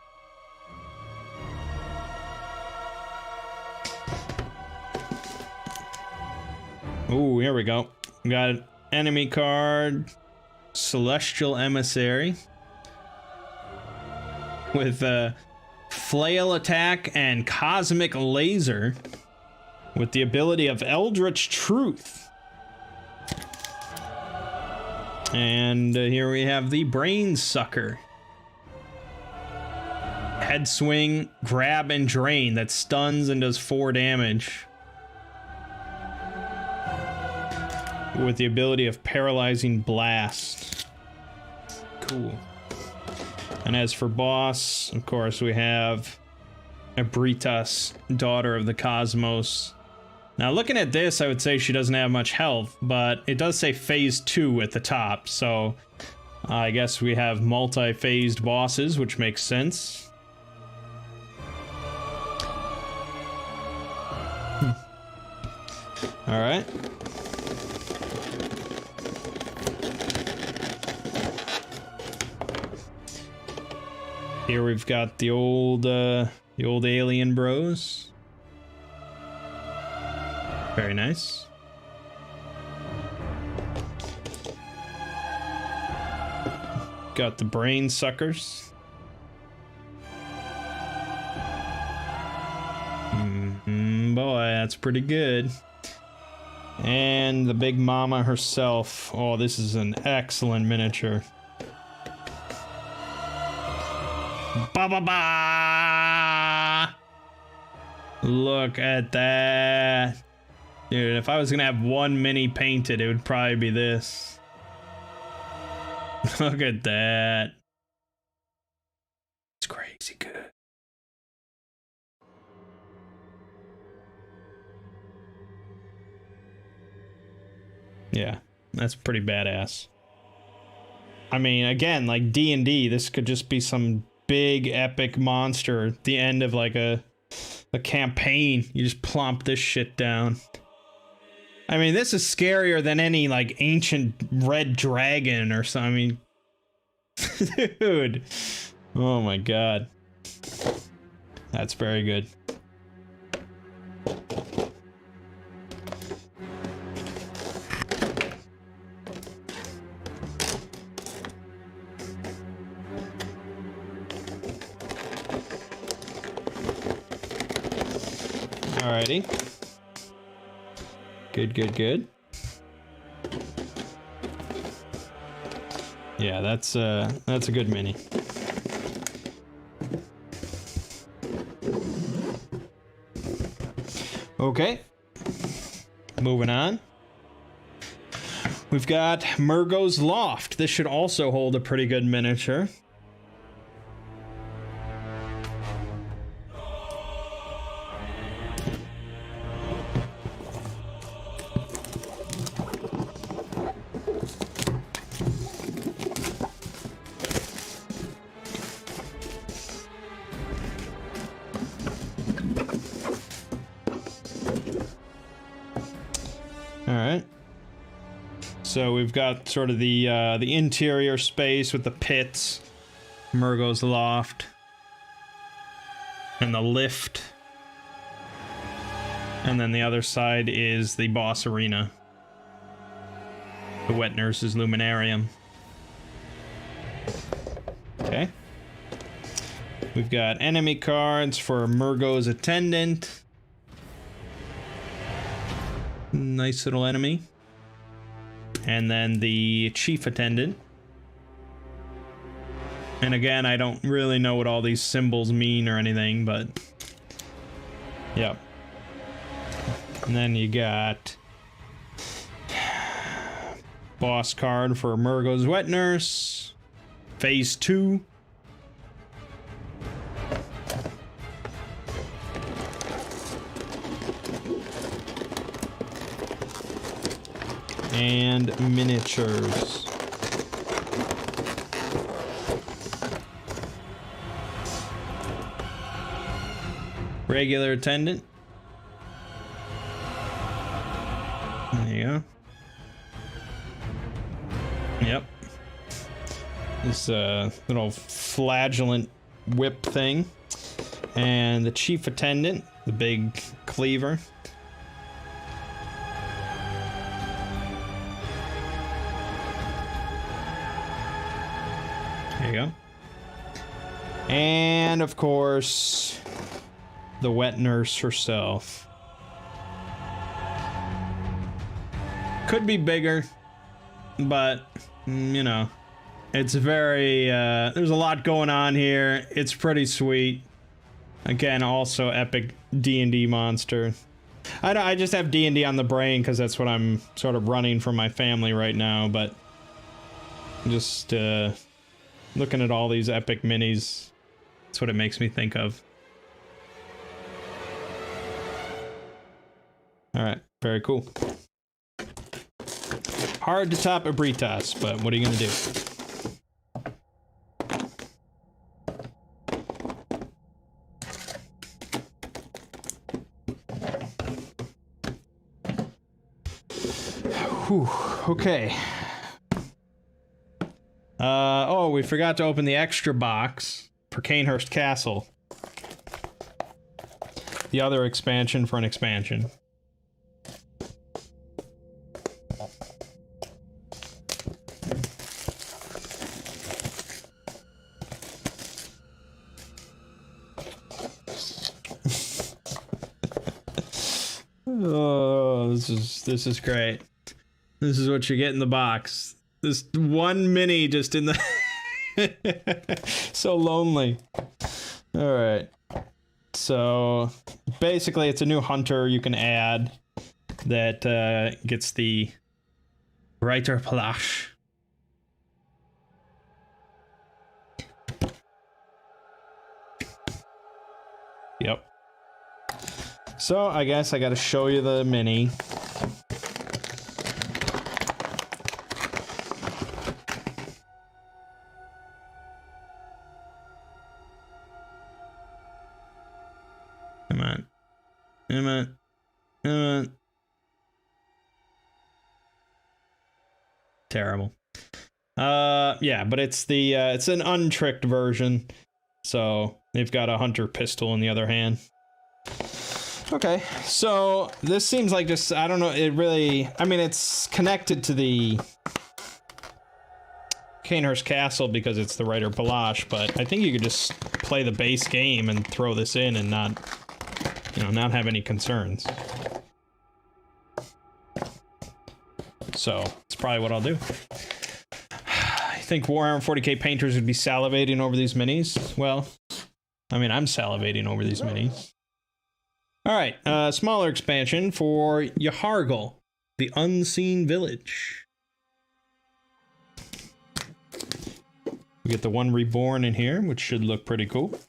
Ooh, here we go. We got an enemy card, Celestial Emissary, with flail attack and cosmic laser, with the ability of Eldritch Truth. And here we have the Brain Sucker. Head swing, grab, and drain that stuns and does 4 damage. With the ability of Paralyzing Blast. Cool. And as for boss, of course, we have Abritas, Daughter of the Cosmos. Now, looking at this, I would say she doesn't have much health, but it does say Phase 2 at the top, so I guess we have multi-phased bosses, which makes sense. Alright. Here we've got the old alien bros. Very nice. Got the brain suckers. Boy, that's pretty good. And the big mama herself. Oh, this is an excellent miniature. Ba ba ba! Look at that. Dude, if I was gonna have one mini painted, it would probably be this. Look at that. It's crazy good. Yeah, that's pretty badass. I mean, again, like D&D, this could just be some big epic monster at the end of like a campaign. You just plomp this shit down. I mean, this is scarier than any, like, ancient red dragon or something. I mean, dude. Oh my god. That's very good. Alrighty. Good, good, good. Yeah, that's a good mini. Okay. Moving on. We've got Murgo's Loft. This should also hold a pretty good miniature. So we've got sort of the interior space with the pits, Murgo's loft, and the lift. And then the other side is the boss arena, the Wet Nurse's Luminarium. Okay. We've got enemy cards for Murgo's Attendant. Nice little enemy. And then the Chief Attendant. And again, I don't really know what all these symbols mean or anything, but... Yep. And then you got... boss card for Murgo's Wet Nurse. Phase 2. And miniatures. Regular attendant. There you go. Yep. This little flagellant whip thing. And the chief attendant, the big cleaver. There you go. And of course, the Wet Nurse herself. Could be bigger, but you know, it's very there's a lot going on here. It's pretty sweet. Again, also epic D&D monster. I just have D&D on the brain because that's what I'm sort of running for my family right now, but just looking at all these epic minis, that's what it makes me think of. Alright, very cool. Hard to top a Britas, but what are you gonna do? Whew, okay. Oh, we forgot to open the extra box for Cainhurst Castle. The other expansion for an expansion. Oh, this is great. This is what you get in the box. This one mini just in the... So lonely. Alright. So, basically it's a new hunter you can add that gets the Reiter Palash. Yep. So, I guess I gotta show you the mini. Come on. Come on. Come on. Terrible. Yeah, but it's the, it's an untricked version. So, they've got a hunter pistol in the other hand. Okay, so this seems like just, I don't know, it really, I mean, it's connected to the Cainhurst Castle because it's the Reiter Palash, but I think you could just play the base game and throw this in and not, you know, not have any concerns. So, it's probably what I'll do. I think Warhammer 40k painters would be salivating over these minis. Well, I mean, I'm salivating over these minis. Alright, smaller expansion for Yahar'gul, the Unseen Village. We get the one reborn in here, which should look pretty cool.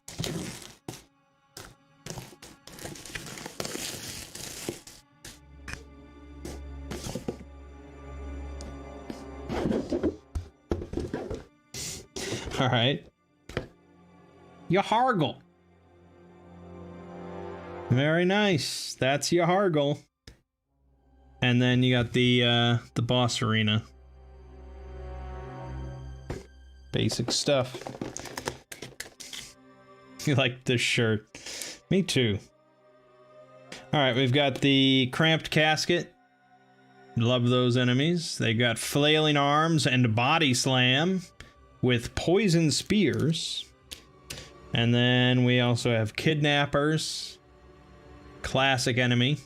Alright. Yahar'gul. Very nice. That's Yahar'gul. And then you got the boss arena. Basic stuff. You like this shirt. Me too. Alright, we've got the Cramped Casket. Love those enemies. They got Flailing Arms and Body Slam with Poison Spears. And then we also have Kidnappers. Classic enemy.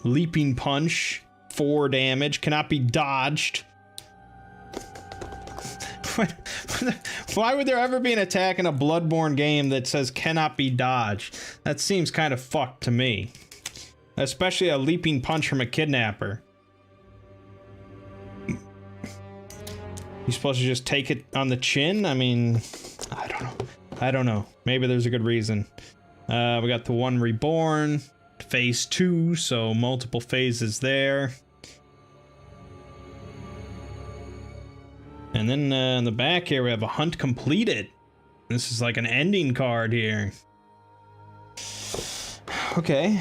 Leaping Punch. 4 damage. Cannot be dodged. Why would there ever be an attack in a Bloodborne game that says cannot be dodged? That seems kind of fucked to me. Especially a leaping punch from a kidnapper. You supposed to just take it on the chin? I mean, I don't know. I don't know. Maybe there's a good reason. We got the one reborn. Phase 2, so multiple phases there. And then in the back here we have a hunt completed. This is like an ending card here. Okay.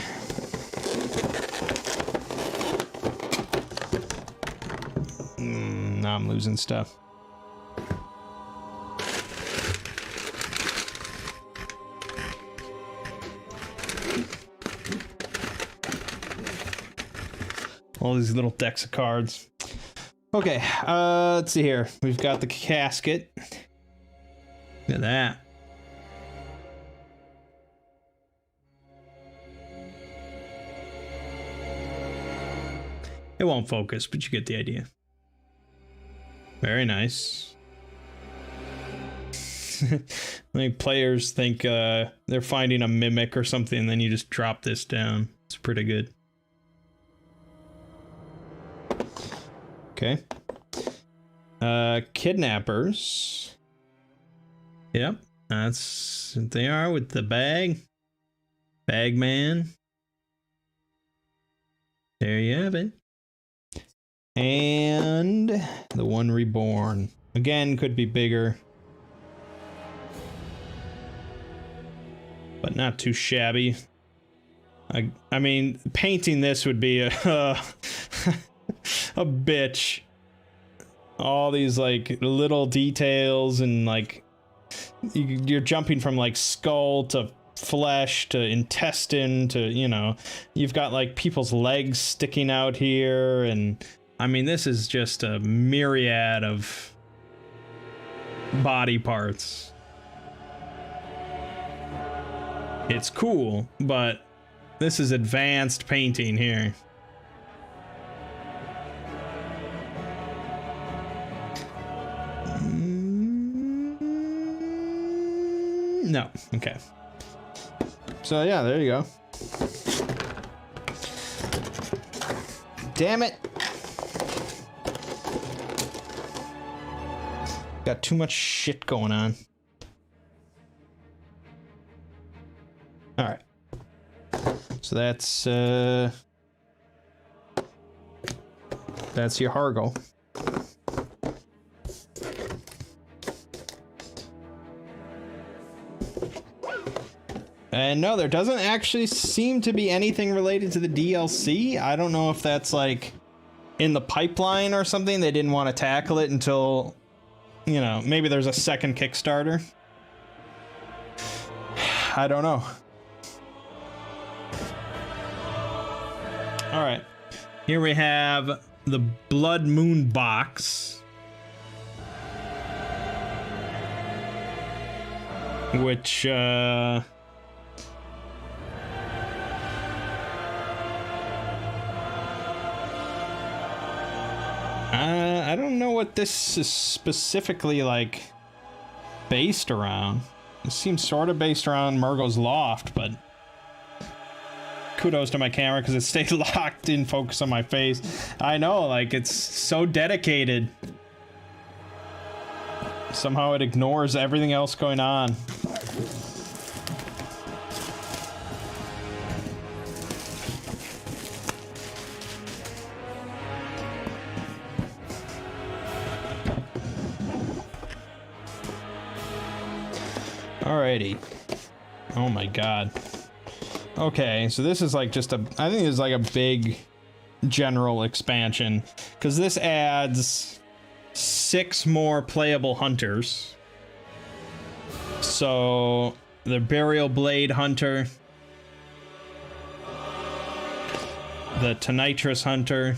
Now I'm losing stuff. All these little decks of cards. Okay, let's see here. We've got the casket. Look at that. It won't focus, but you get the idea. Very nice. I think players think they're finding a mimic or something, and then you just drop this down. It's pretty good. Okay. Kidnappers. Yep, that's what they are with the bag. Bagman. There you have it. And the one reborn. Again, could be bigger. But not too shabby. I mean, painting this would be a a bitch. All these like little details and like you're jumping from like skull to flesh to intestine to, you know, you've got like people's legs sticking out here, and I mean this is just a myriad of body parts. It's cool, but this is advanced painting here. No. Okay. So yeah, there you go. Damn it. Got too much shit going on. All right. So that's your Hargle. And no, there doesn't actually seem to be anything related to the DLC. I don't know if that's like in the pipeline or something. They didn't want to tackle it until, you know, maybe there's a second Kickstarter. I don't know. All right, here we have the Blood Moon box, which I don't know what this is specifically like based around. It seems sort of based around Murgo's Loft, but kudos to my camera because it stayed locked in focus on my face. I know, like, it's so dedicated. Somehow it ignores everything else going on. Alrighty. Oh my god. Okay, so this is like just a, I think it's like a big general expansion, because this adds 6 more playable hunters. So the Burial Blade Hunter, the Tonitrus Hunter,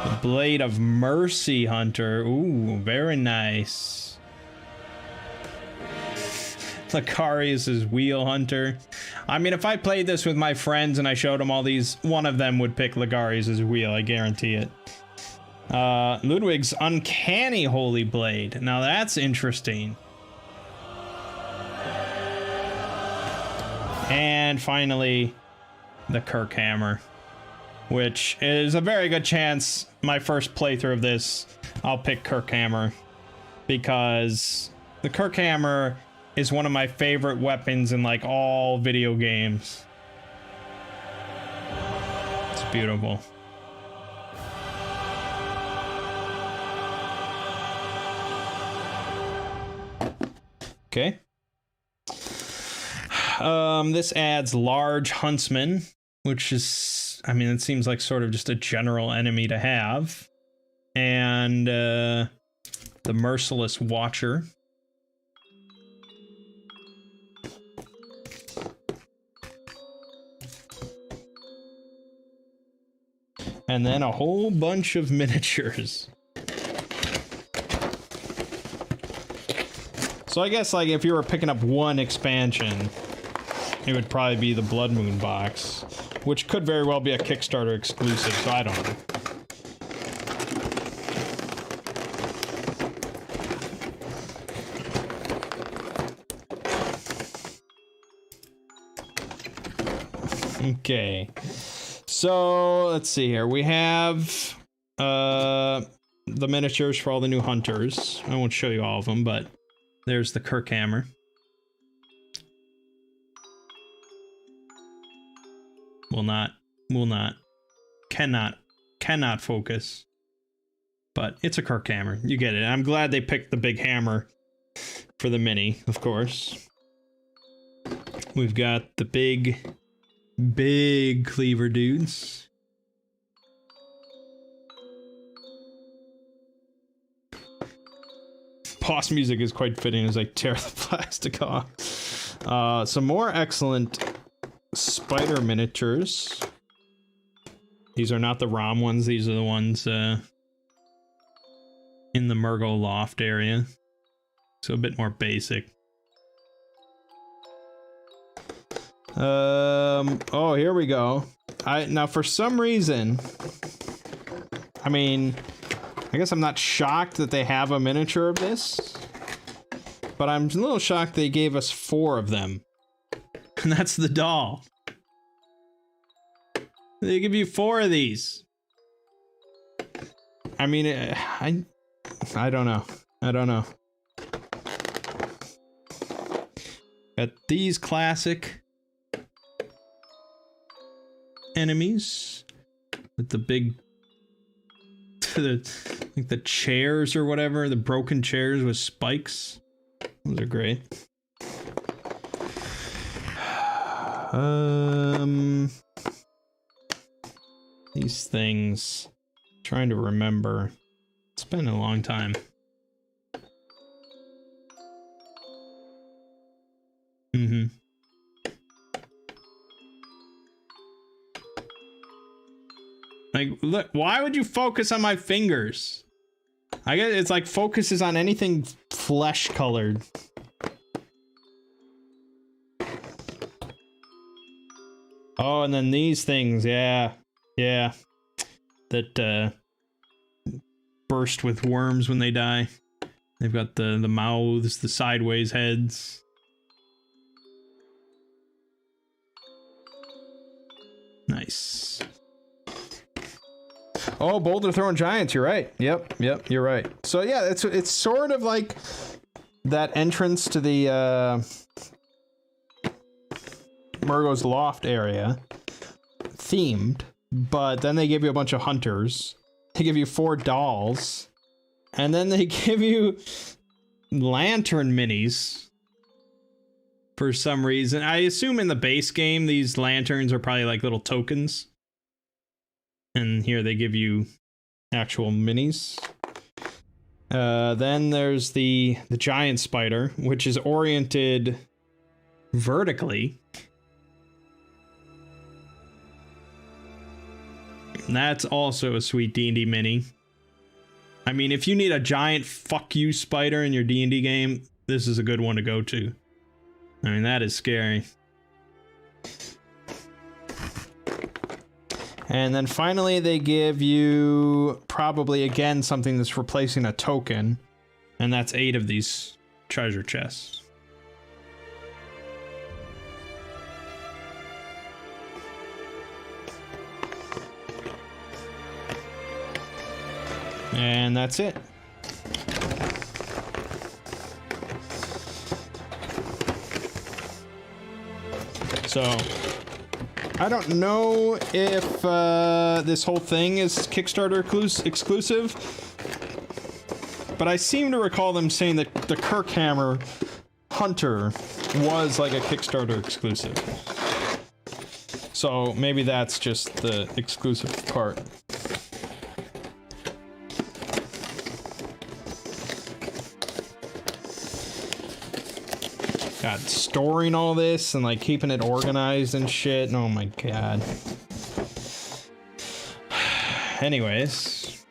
the Blade of Mercy Hunter. Ooh, very nice. Licarius's Wheel Hunter. I mean, if I played this with my friends and I showed them all these, one of them would pick Licarius's Wheel, I guarantee it. Ludwig's Uncanny Holy Blade. Now that's interesting. And finally, the Kirkhammer, which is a very good chance my first playthrough of this, I'll pick Kirkhammer, because the Kirkhammer is one of my favorite weapons in like all video games. It's beautiful. Okay. This adds Large Huntsman, which is, I mean, it seems like sort of just a general enemy to have. And the Merciless Watcher. And then a whole bunch of miniatures. So I guess, like, if you were picking up one expansion, it would probably be the Blood Moon box, which could very well be a Kickstarter exclusive, so I don't know. Okay. So, let's see here. We have the miniatures for all the new hunters. I won't show you all of them, but there's the Kirkhammer. Cannot focus. But it's a Kirkhammer. You get it. I'm glad they picked the big hammer for the mini, of course. We've got the big cleaver dudes. Boss music is quite fitting as I tear the plastic off. Some more excellent spider miniatures. These are not the ROM ones, these are the ones in the Murgo loft area. So a bit more basic. Oh, here we go. Now for some reason, I mean, I guess I'm not shocked that they have a miniature of this, but I'm a little shocked they gave us 4 of them. And that's the doll. They give you 4 of these. I mean, I don't know. I don't know. Got these classic enemies with the big, like the chairs or whatever, the broken chairs with spikes. Those are great. These things, trying to remember. It's been a long time. Like, look, why would you focus on my fingers? I guess it's like focuses on anything flesh colored. Oh, and then these things, yeah. That burst with worms when they die. They've got the mouths, the sideways heads. Nice. Oh, boulder throwing giants, you're right. Yep, you're right. So yeah, it's sort of like that entrance to the Murgo's loft area themed, but then they give you a bunch of hunters. They give you 4 dolls, and then they give you lantern minis for some reason. I assume in the base game these lanterns are probably like little tokens. And here they give you actual minis. Then there's the giant spider, which is oriented vertically. And that's also a sweet D&D mini. I mean, if you need a giant fuck you spider in your D&D game, this is a good one to go to. I mean, that is scary. And then finally they give you probably again something that's replacing a token, and that's 8 of these treasure chests. And that's it. So I don't know if this whole thing is Kickstarter exclusive, but I seem to recall them saying that the Kirkhammer Hunter was like a Kickstarter exclusive. So maybe that's just the exclusive part. God, storing all this and like keeping it organized and shit. Oh my god. Anyways.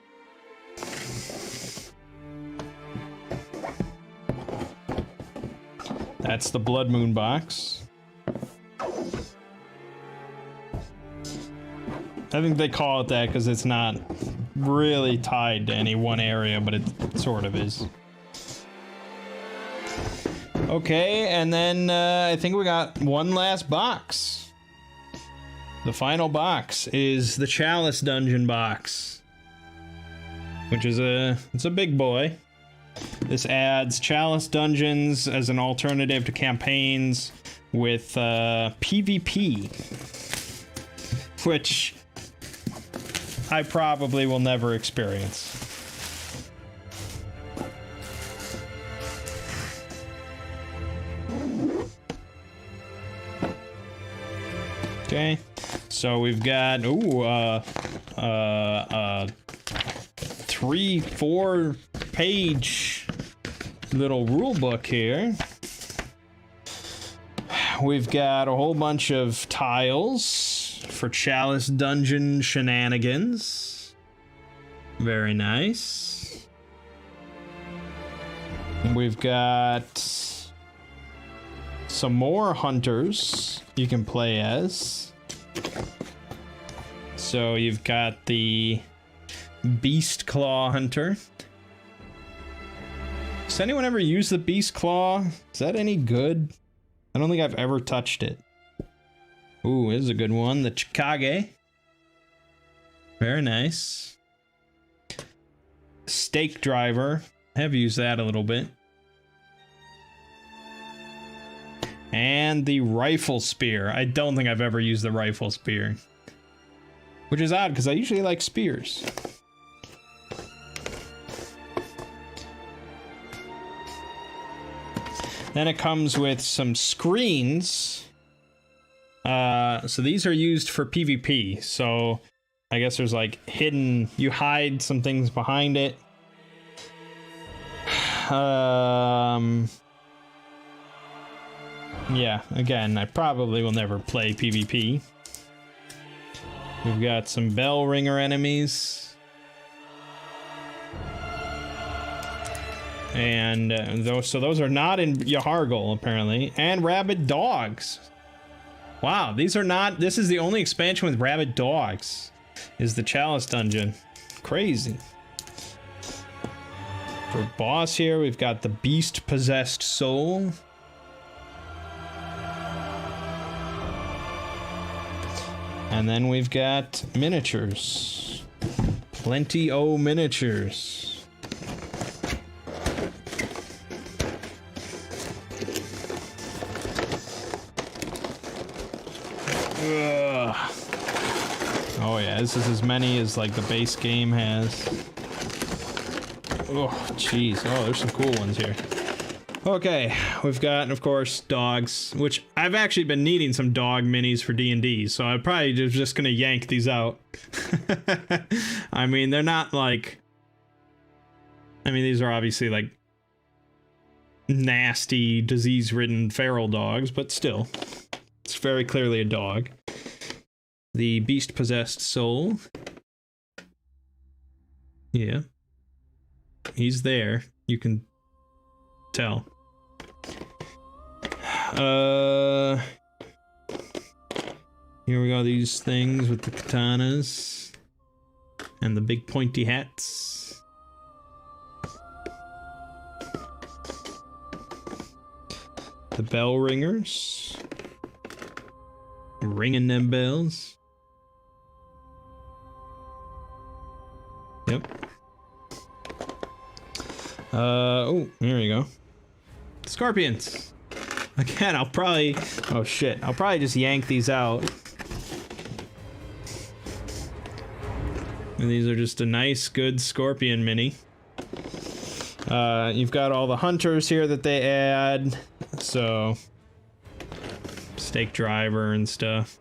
That's the Blood Moon box. I think they call it that because it's not really tied to any one area, but it sort of is. Okay, and then I think we got one last box. The final box is the Chalice Dungeon box, which is it's a big boy. This adds Chalice Dungeons as an alternative to campaigns with PvP, which I probably will never experience. Okay, so we've got 3-4 page little rule book here. We've got a whole bunch of tiles for Chalice Dungeon shenanigans. Very nice. We've got some more hunters you can play as. So you've got the Beast Claw Hunter. Does anyone ever use the Beast Claw? Is that any good? I don't think I've ever touched it. Ooh, this is a good one. The Chikage. Very nice. Stake Driver. I have used that a little bit. And the Rifle Spear. I don't think I've ever used the Rifle Spear. Which is odd, because I usually like spears. Then it comes with some screens. So these are used for PvP. So I guess there's like hidden... You hide some things behind it. Yeah, again, I probably will never play PvP. We've got some bell ringer enemies. And those are not in Yahargul, apparently. And rabid dogs. Wow, these are not... This is the only expansion with rabid dogs. Is the Chalice Dungeon. Crazy. For boss here, we've got the Beast-Possessed Soul. And then we've got miniatures. Plenty o' miniatures. Ugh. Oh yeah, this is as many as like the base game has. Oh, jeez. Oh, there's some cool ones here. Okay, we've got, of course, dogs, which I've actually been needing some dog minis for D&D, so I'm probably just gonna yank these out. I mean, they're not like... I mean, these are obviously like nasty, disease-ridden feral dogs, but still, it's very clearly a dog. The beast-possessed soul. Yeah. He's there. You can tell. Here we go, these things with the katanas and the big pointy hats. The bell ringers. Ringing them bells. Yep. Oh, here we go. Scorpions. Again, I'll probably... Oh shit, I'll probably just yank these out. And these are just a nice, good scorpion mini. You've got all the hunters here that they add. So... Stake driver and stuff.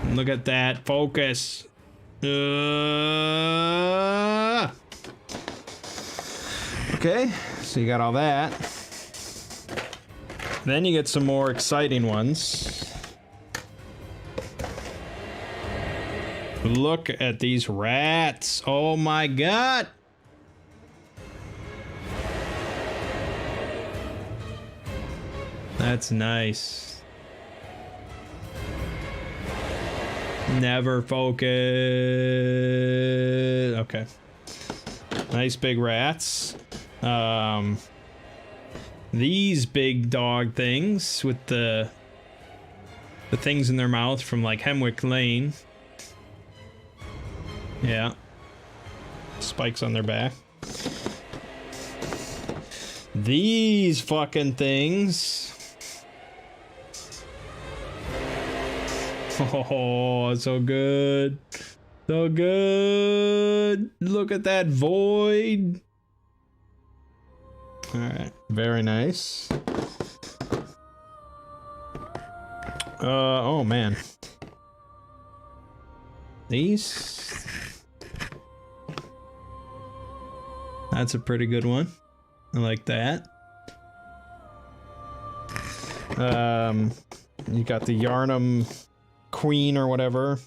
And look at that, focus. Okay, so you got all that. Then you get some more exciting ones. Look at these rats. Oh my god. That's nice. Never focus. Okay. Nice big rats. These big dog things with the things in their mouth from like Hemwick Lane. Yeah. Spikes on their back. These fucking things. Oh, so good. So good. Look at that void. Alright, very nice. Oh man. These? That's a pretty good one. I like that. You got the Yarnum Queen or whatever.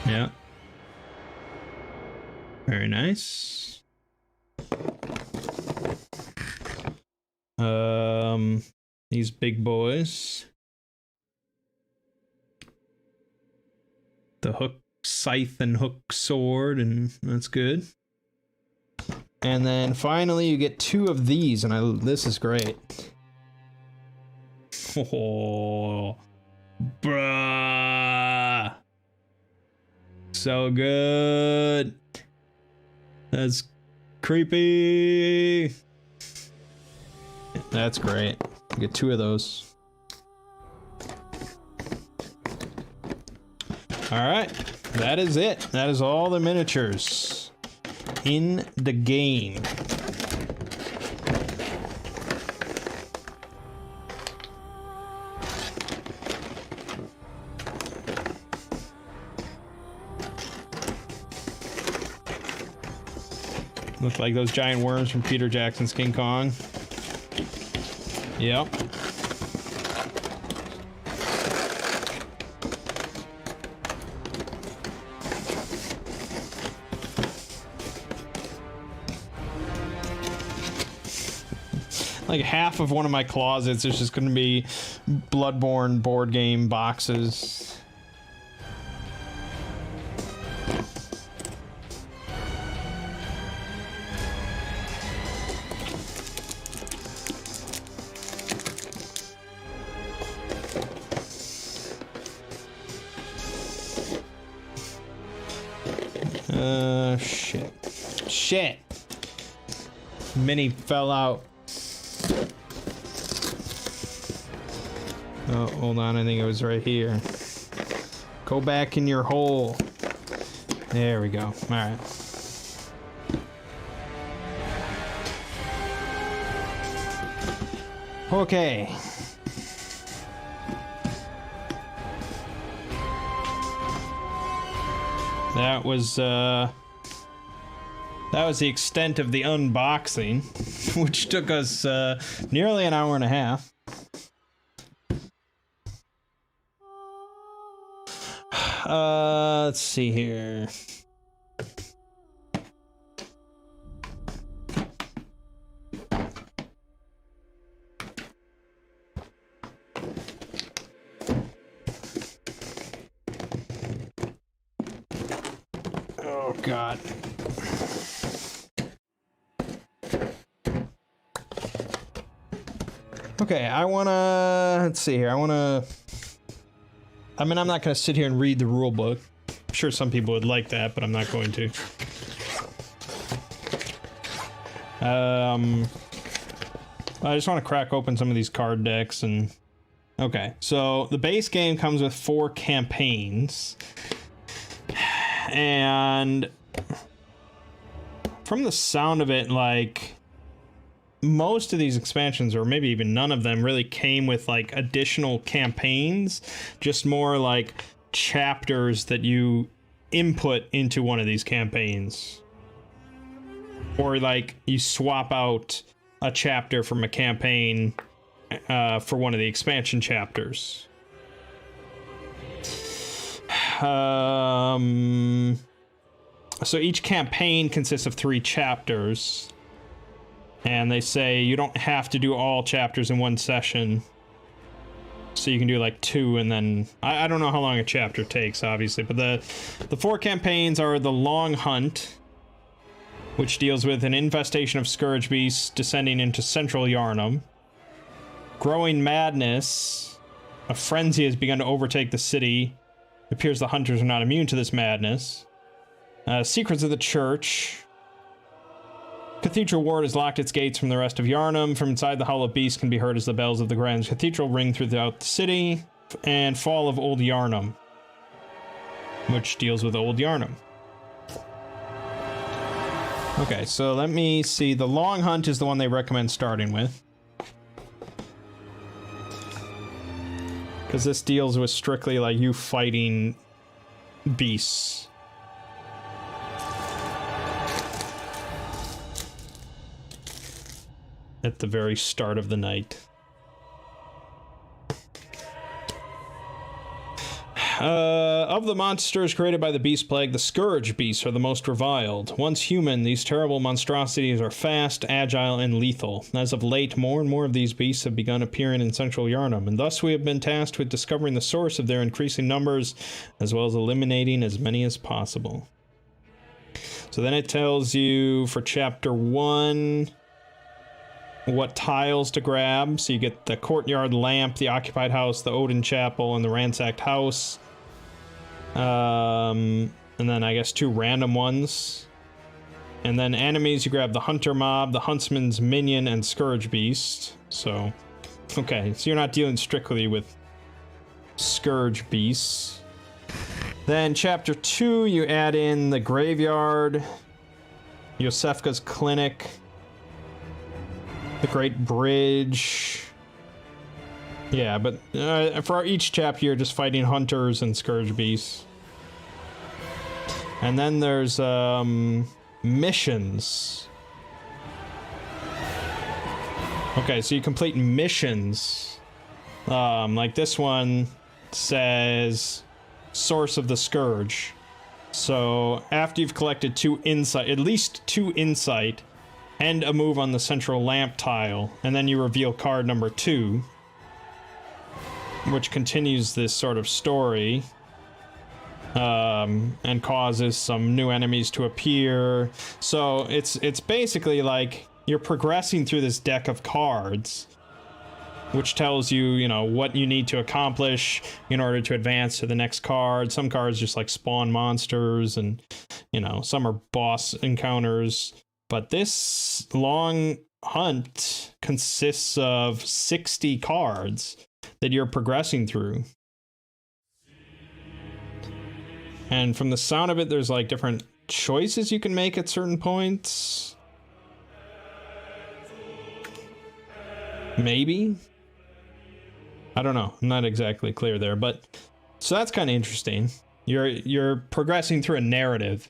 Yeah. Very nice. These big boys. The hook scythe and hook sword, and that's good. And then finally you get two of these, and this is great. Oh, bruh. So good. That's creepy. That's great. You get two of those. Alright, that is it. That is all the miniatures in the game. Look like those giant worms from Peter Jackson's King Kong. Yep. Like half of one of my closets is just gonna be Bloodborne board game boxes. Shit. Mini fell out. Oh, hold on, I think it was right here. Go back in your hole. There we go. Alright. Okay. That was the extent of the unboxing, which took us nearly an hour and a half. Let's see here. Oh, God. Okay, I wanna... Let's see here. I mean, I'm not gonna sit here and read the rule book. I'm sure some people would like that, but I'm not going to. I just want to crack open some of these card decks and... Okay, so the base game comes with 4 campaigns. And from the sound of it, like, most of these expansions, or maybe even none of them, really came with like additional campaigns, just more like chapters that you input into one of these campaigns, or like you swap out a chapter from a campaign for one of the expansion chapters. So each campaign consists of 3 chapters, and they say you don't have to do all chapters in one session, so you can do like 2, and then I don't know how long a chapter takes, obviously, but the 4 campaigns are the Long Hunt, which deals with an infestation of scourge beasts descending into central Yharnam. Growing Madness, a frenzy has begun to overtake the city. It appears the hunters are not immune to this madness. Secrets of the Church. Cathedral Ward has locked its gates from the rest of Yharnam. From inside, the howl of beasts can be heard as the bells of the Grand Cathedral ring throughout the city. And Fall of Old Yharnam, which deals with Old Yharnam. Okay, so let me see. The Long Hunt is the one they recommend starting with, because this deals with strictly like you fighting beasts. At the very start of the night. Of the monsters created by the Beast Plague, the Scourge Beasts are the most reviled. Once human, these terrible monstrosities are fast, agile, and lethal. As of late, more and more of these beasts have begun appearing in central Yharnam, and thus we have been tasked with discovering the source of their increasing numbers, as well as eliminating as many as possible. So then it tells you for chapter 1... what tiles to grab. So you get the courtyard lamp, the occupied house, the Odin chapel, and the ransacked house. And then I guess 2 random ones. And then enemies, you grab the hunter mob, the huntsman's minion, and scourge beast. So, okay, so you're not dealing strictly with scourge beasts. Then chapter 2, you add in the graveyard, Yosefka's clinic, the Great Bridge. Yeah, but for each chapter, you're just fighting hunters and scourge beasts. And then there's missions. Okay, so you complete missions. Like this one says Source of the Scourge. So after you've collected 2 insight, at least 2 insight, and a move on the central lamp tile, and then you reveal card number 2, which continues this sort of story, and causes some new enemies to appear. So it's basically like you're progressing through this deck of cards, which tells you, you know, what you need to accomplish in order to advance to the next card. Some cards just like spawn monsters, and, you know, some are boss encounters. But this Long Hunt consists of 60 cards that you're progressing through. And from the sound of it, there's like different choices you can make at certain points. Maybe? I don't know. I'm not exactly clear there, but so that's kind of interesting. You're progressing through a narrative,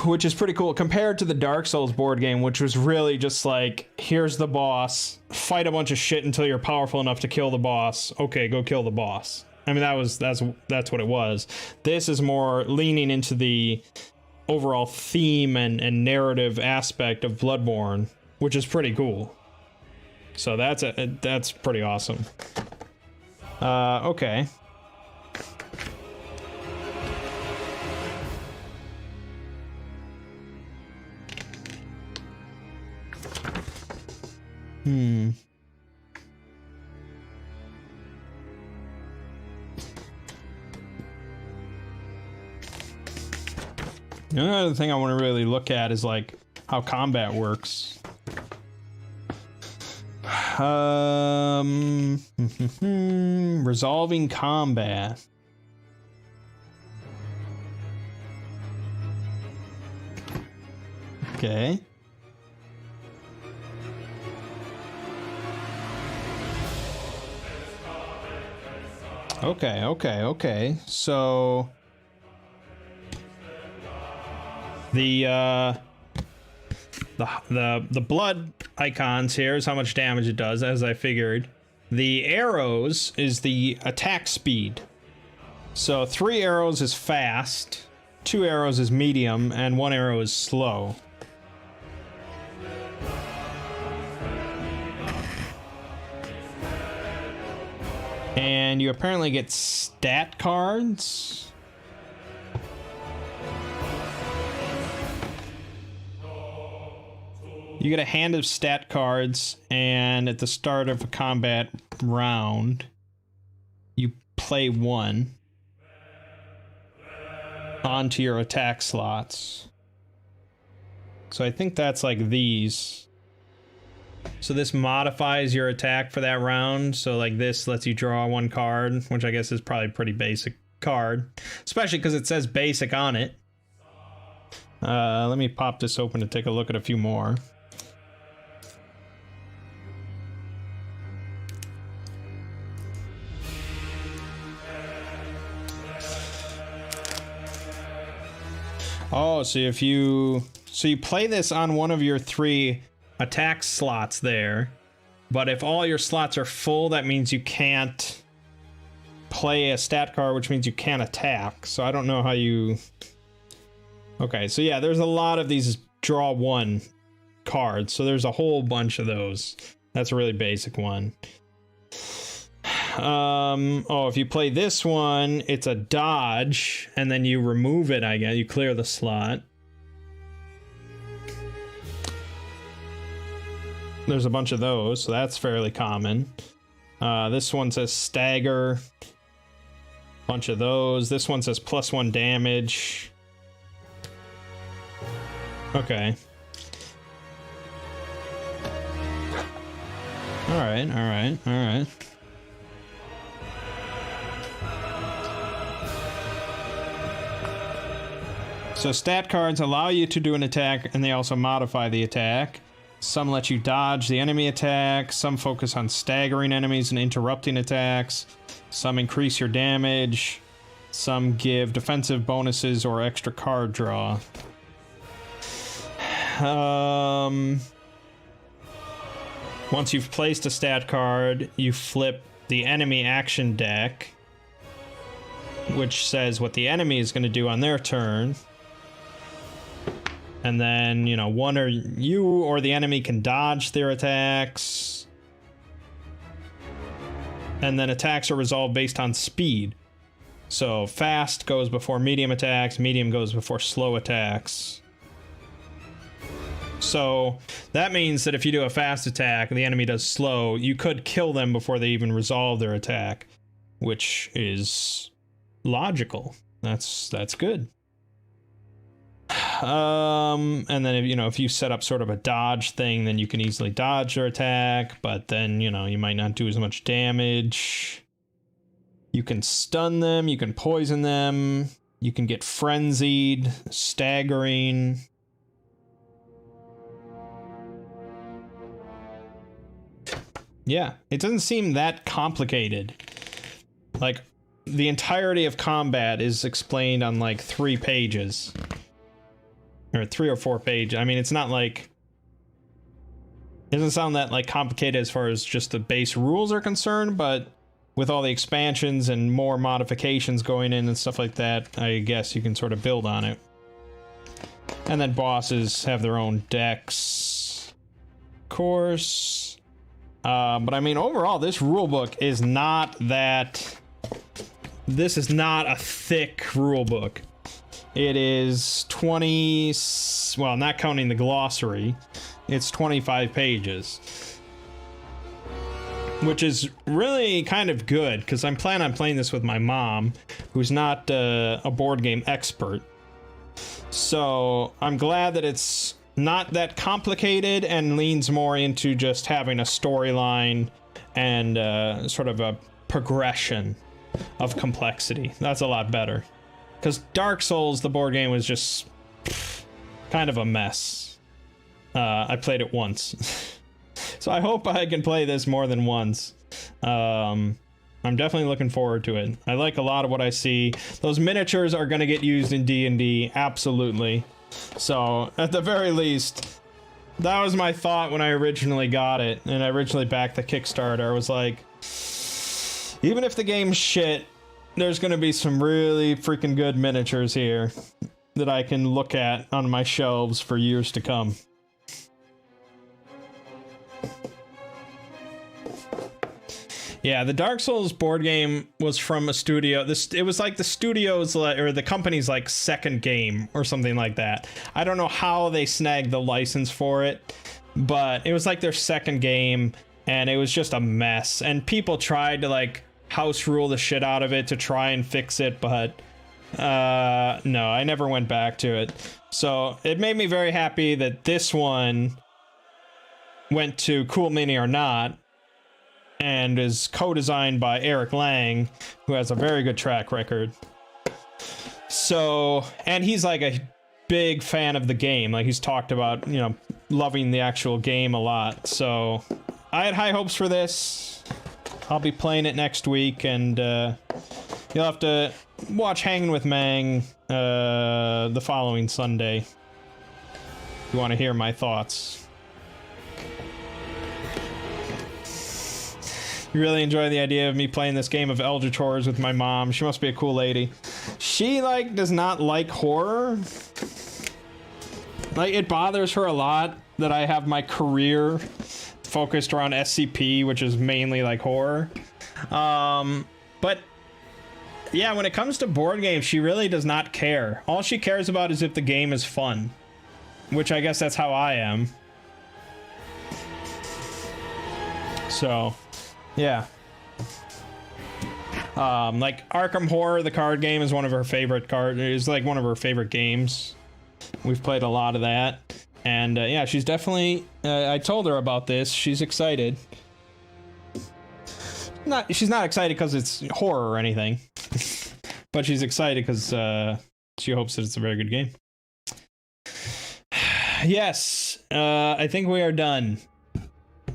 which is pretty cool compared to the Dark Souls board game, which was really just like, here's the boss, fight a bunch of shit until you're powerful enough to kill the boss. Okay, go kill the boss. I mean, that's what it was. This is more leaning into the overall theme and narrative aspect of Bloodborne, which is pretty cool. So that's pretty awesome. Okay. Another thing I want to really look at is like how combat works. Resolving combat. Okay. Okay. So the blood icons here is how much damage it does, as I figured. The arrows is the attack speed. So 3 arrows is fast, 2 arrows is medium, and 1 arrow is slow. And you apparently get stat cards. You get a hand of stat cards, and at the start of a combat round, you play 1 onto your attack slots. So I think that's like these. So this modifies your attack for that round. So like this lets you draw 1 card, which I guess is probably a pretty basic card, especially because it says basic on it. Let me pop this open to take a look at a few more. Oh, so you play this on one of your 3 attack slots there, but if all your slots are full, that means you can't play a stat card, which means you can't attack. So I don't know how you... Okay, so yeah, there's a lot of these draw 1 cards, so there's a whole bunch of those. That's a really basic one. Oh, if you play this one, it's a dodge, and then you remove it, I guess. You clear the slot. There's a bunch of those, so that's fairly common. This one says stagger. Bunch of those. This one says +1 damage. Okay. Alright. So stat cards allow you to do an attack, and they also modify the attack. Some let you dodge the enemy attack, some focus on staggering enemies and interrupting attacks, some increase your damage, some give defensive bonuses or extra card draw. Once you've placed a stat card, you flip the enemy action deck, which says what the enemy is going to do on their turn. And then, you know, one or you or the enemy can dodge their attacks. And then attacks are resolved based on speed. So fast goes before medium attacks, medium goes before slow attacks. So that means that if you do a fast attack and the enemy does slow, you could kill them before they even resolve their attack, which is logical. That's good. And then if you set up sort of a dodge thing, then you can easily dodge their attack, but then, you might not do as much damage. You can stun them, you can poison them, you can get frenzied, staggering. Yeah, it doesn't seem that complicated. Like, the entirety of combat is explained on like 3 pages. Or 3 or 4 pages. I mean, it's not like... It doesn't sound that like complicated as far as just the base rules are concerned, but with all the expansions and more modifications going in and stuff like that, I guess you can sort of build on it. And then bosses have their own decks, of course. But I mean, overall, this rulebook is not that... This is not a thick rulebook. It is 20... Well, not counting the glossary. It's 25 pages. Which is really kind of good, because I'm planning on playing this with my mom, who's not a board game expert. So I'm glad that it's not that complicated and leans more into just having a storyline and sort of a progression of complexity. That's a lot better. Because Dark Souls, the board game, was just kind of a mess. I played it once. So I hope I can play this more than once. I'm definitely looking forward to it. I like a lot of what I see. Those miniatures are going to get used in D&D, absolutely. So, at the very least, that was my thought when I originally got it, and I originally backed the Kickstarter. I was like, even if the game's shit, there's going to be some really freaking good miniatures here that I can look at on my shelves for years to come. Yeah, the Dark Souls board game was from a studio. It was like the studio's, or the company's, like, second game or something like that. I don't know how they snagged the license for it, but it was like their second game, and it was just a mess. And people tried to, like, house rule the shit out of it to try and fix it, but no, I never went back to it. So it made me very happy that this one went to Cool Mini or Not, and is co-designed by Eric Lang, who has a very good track record. So, and he's like a big fan of the game. Like, he's talked about, you know, loving the actual game a lot. So, I had high hopes for this. I'll be playing it next week, and you'll have to watch Hanging with Mangg the following Sunday if you want to hear my thoughts. Really enjoy the idea of me playing this game of Elder Chores with my mom. She must be a cool lady. She, like, does not like horror. Like, it bothers her a lot that I have my career focused around SCP, which is mainly, like, horror. But, yeah, when it comes to board games, she really does not care. All she cares about is if the game is fun. Which I guess that's how I am. So... yeah. Like Arkham Horror, the card game, is one of her favorite one of her favorite games. We've played a lot of that. And yeah, she's definitely, I told her about this. She's excited. She's not excited because it's horror or anything. But she's excited because she hopes that it's a very good game. Yes, I think we are done.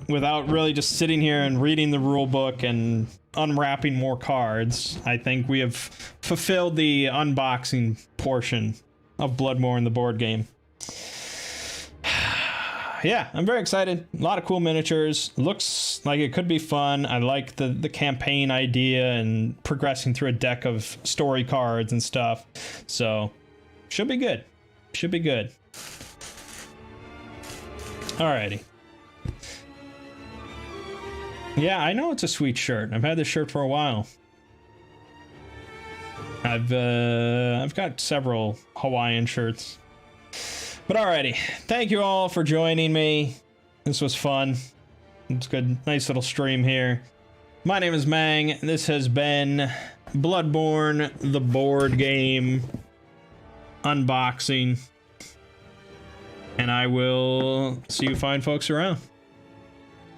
Without really just sitting here and reading the rule book and unwrapping more cards, I think we have fulfilled the unboxing portion of Bloodborne, the board game. Yeah, I'm very excited. A lot of cool miniatures. Looks like it could be fun. I like the campaign idea and progressing through a deck of story cards and stuff. So, should be good. Should be good. Alrighty. Yeah, I know it's a sweet shirt. I've had this shirt for a while. I've got several Hawaiian shirts. But alrighty, thank you all for joining me. This was fun. It's good, nice little stream here. My name is Mangg. This has been Bloodborne, the board game unboxing. And I will see you fine folks around.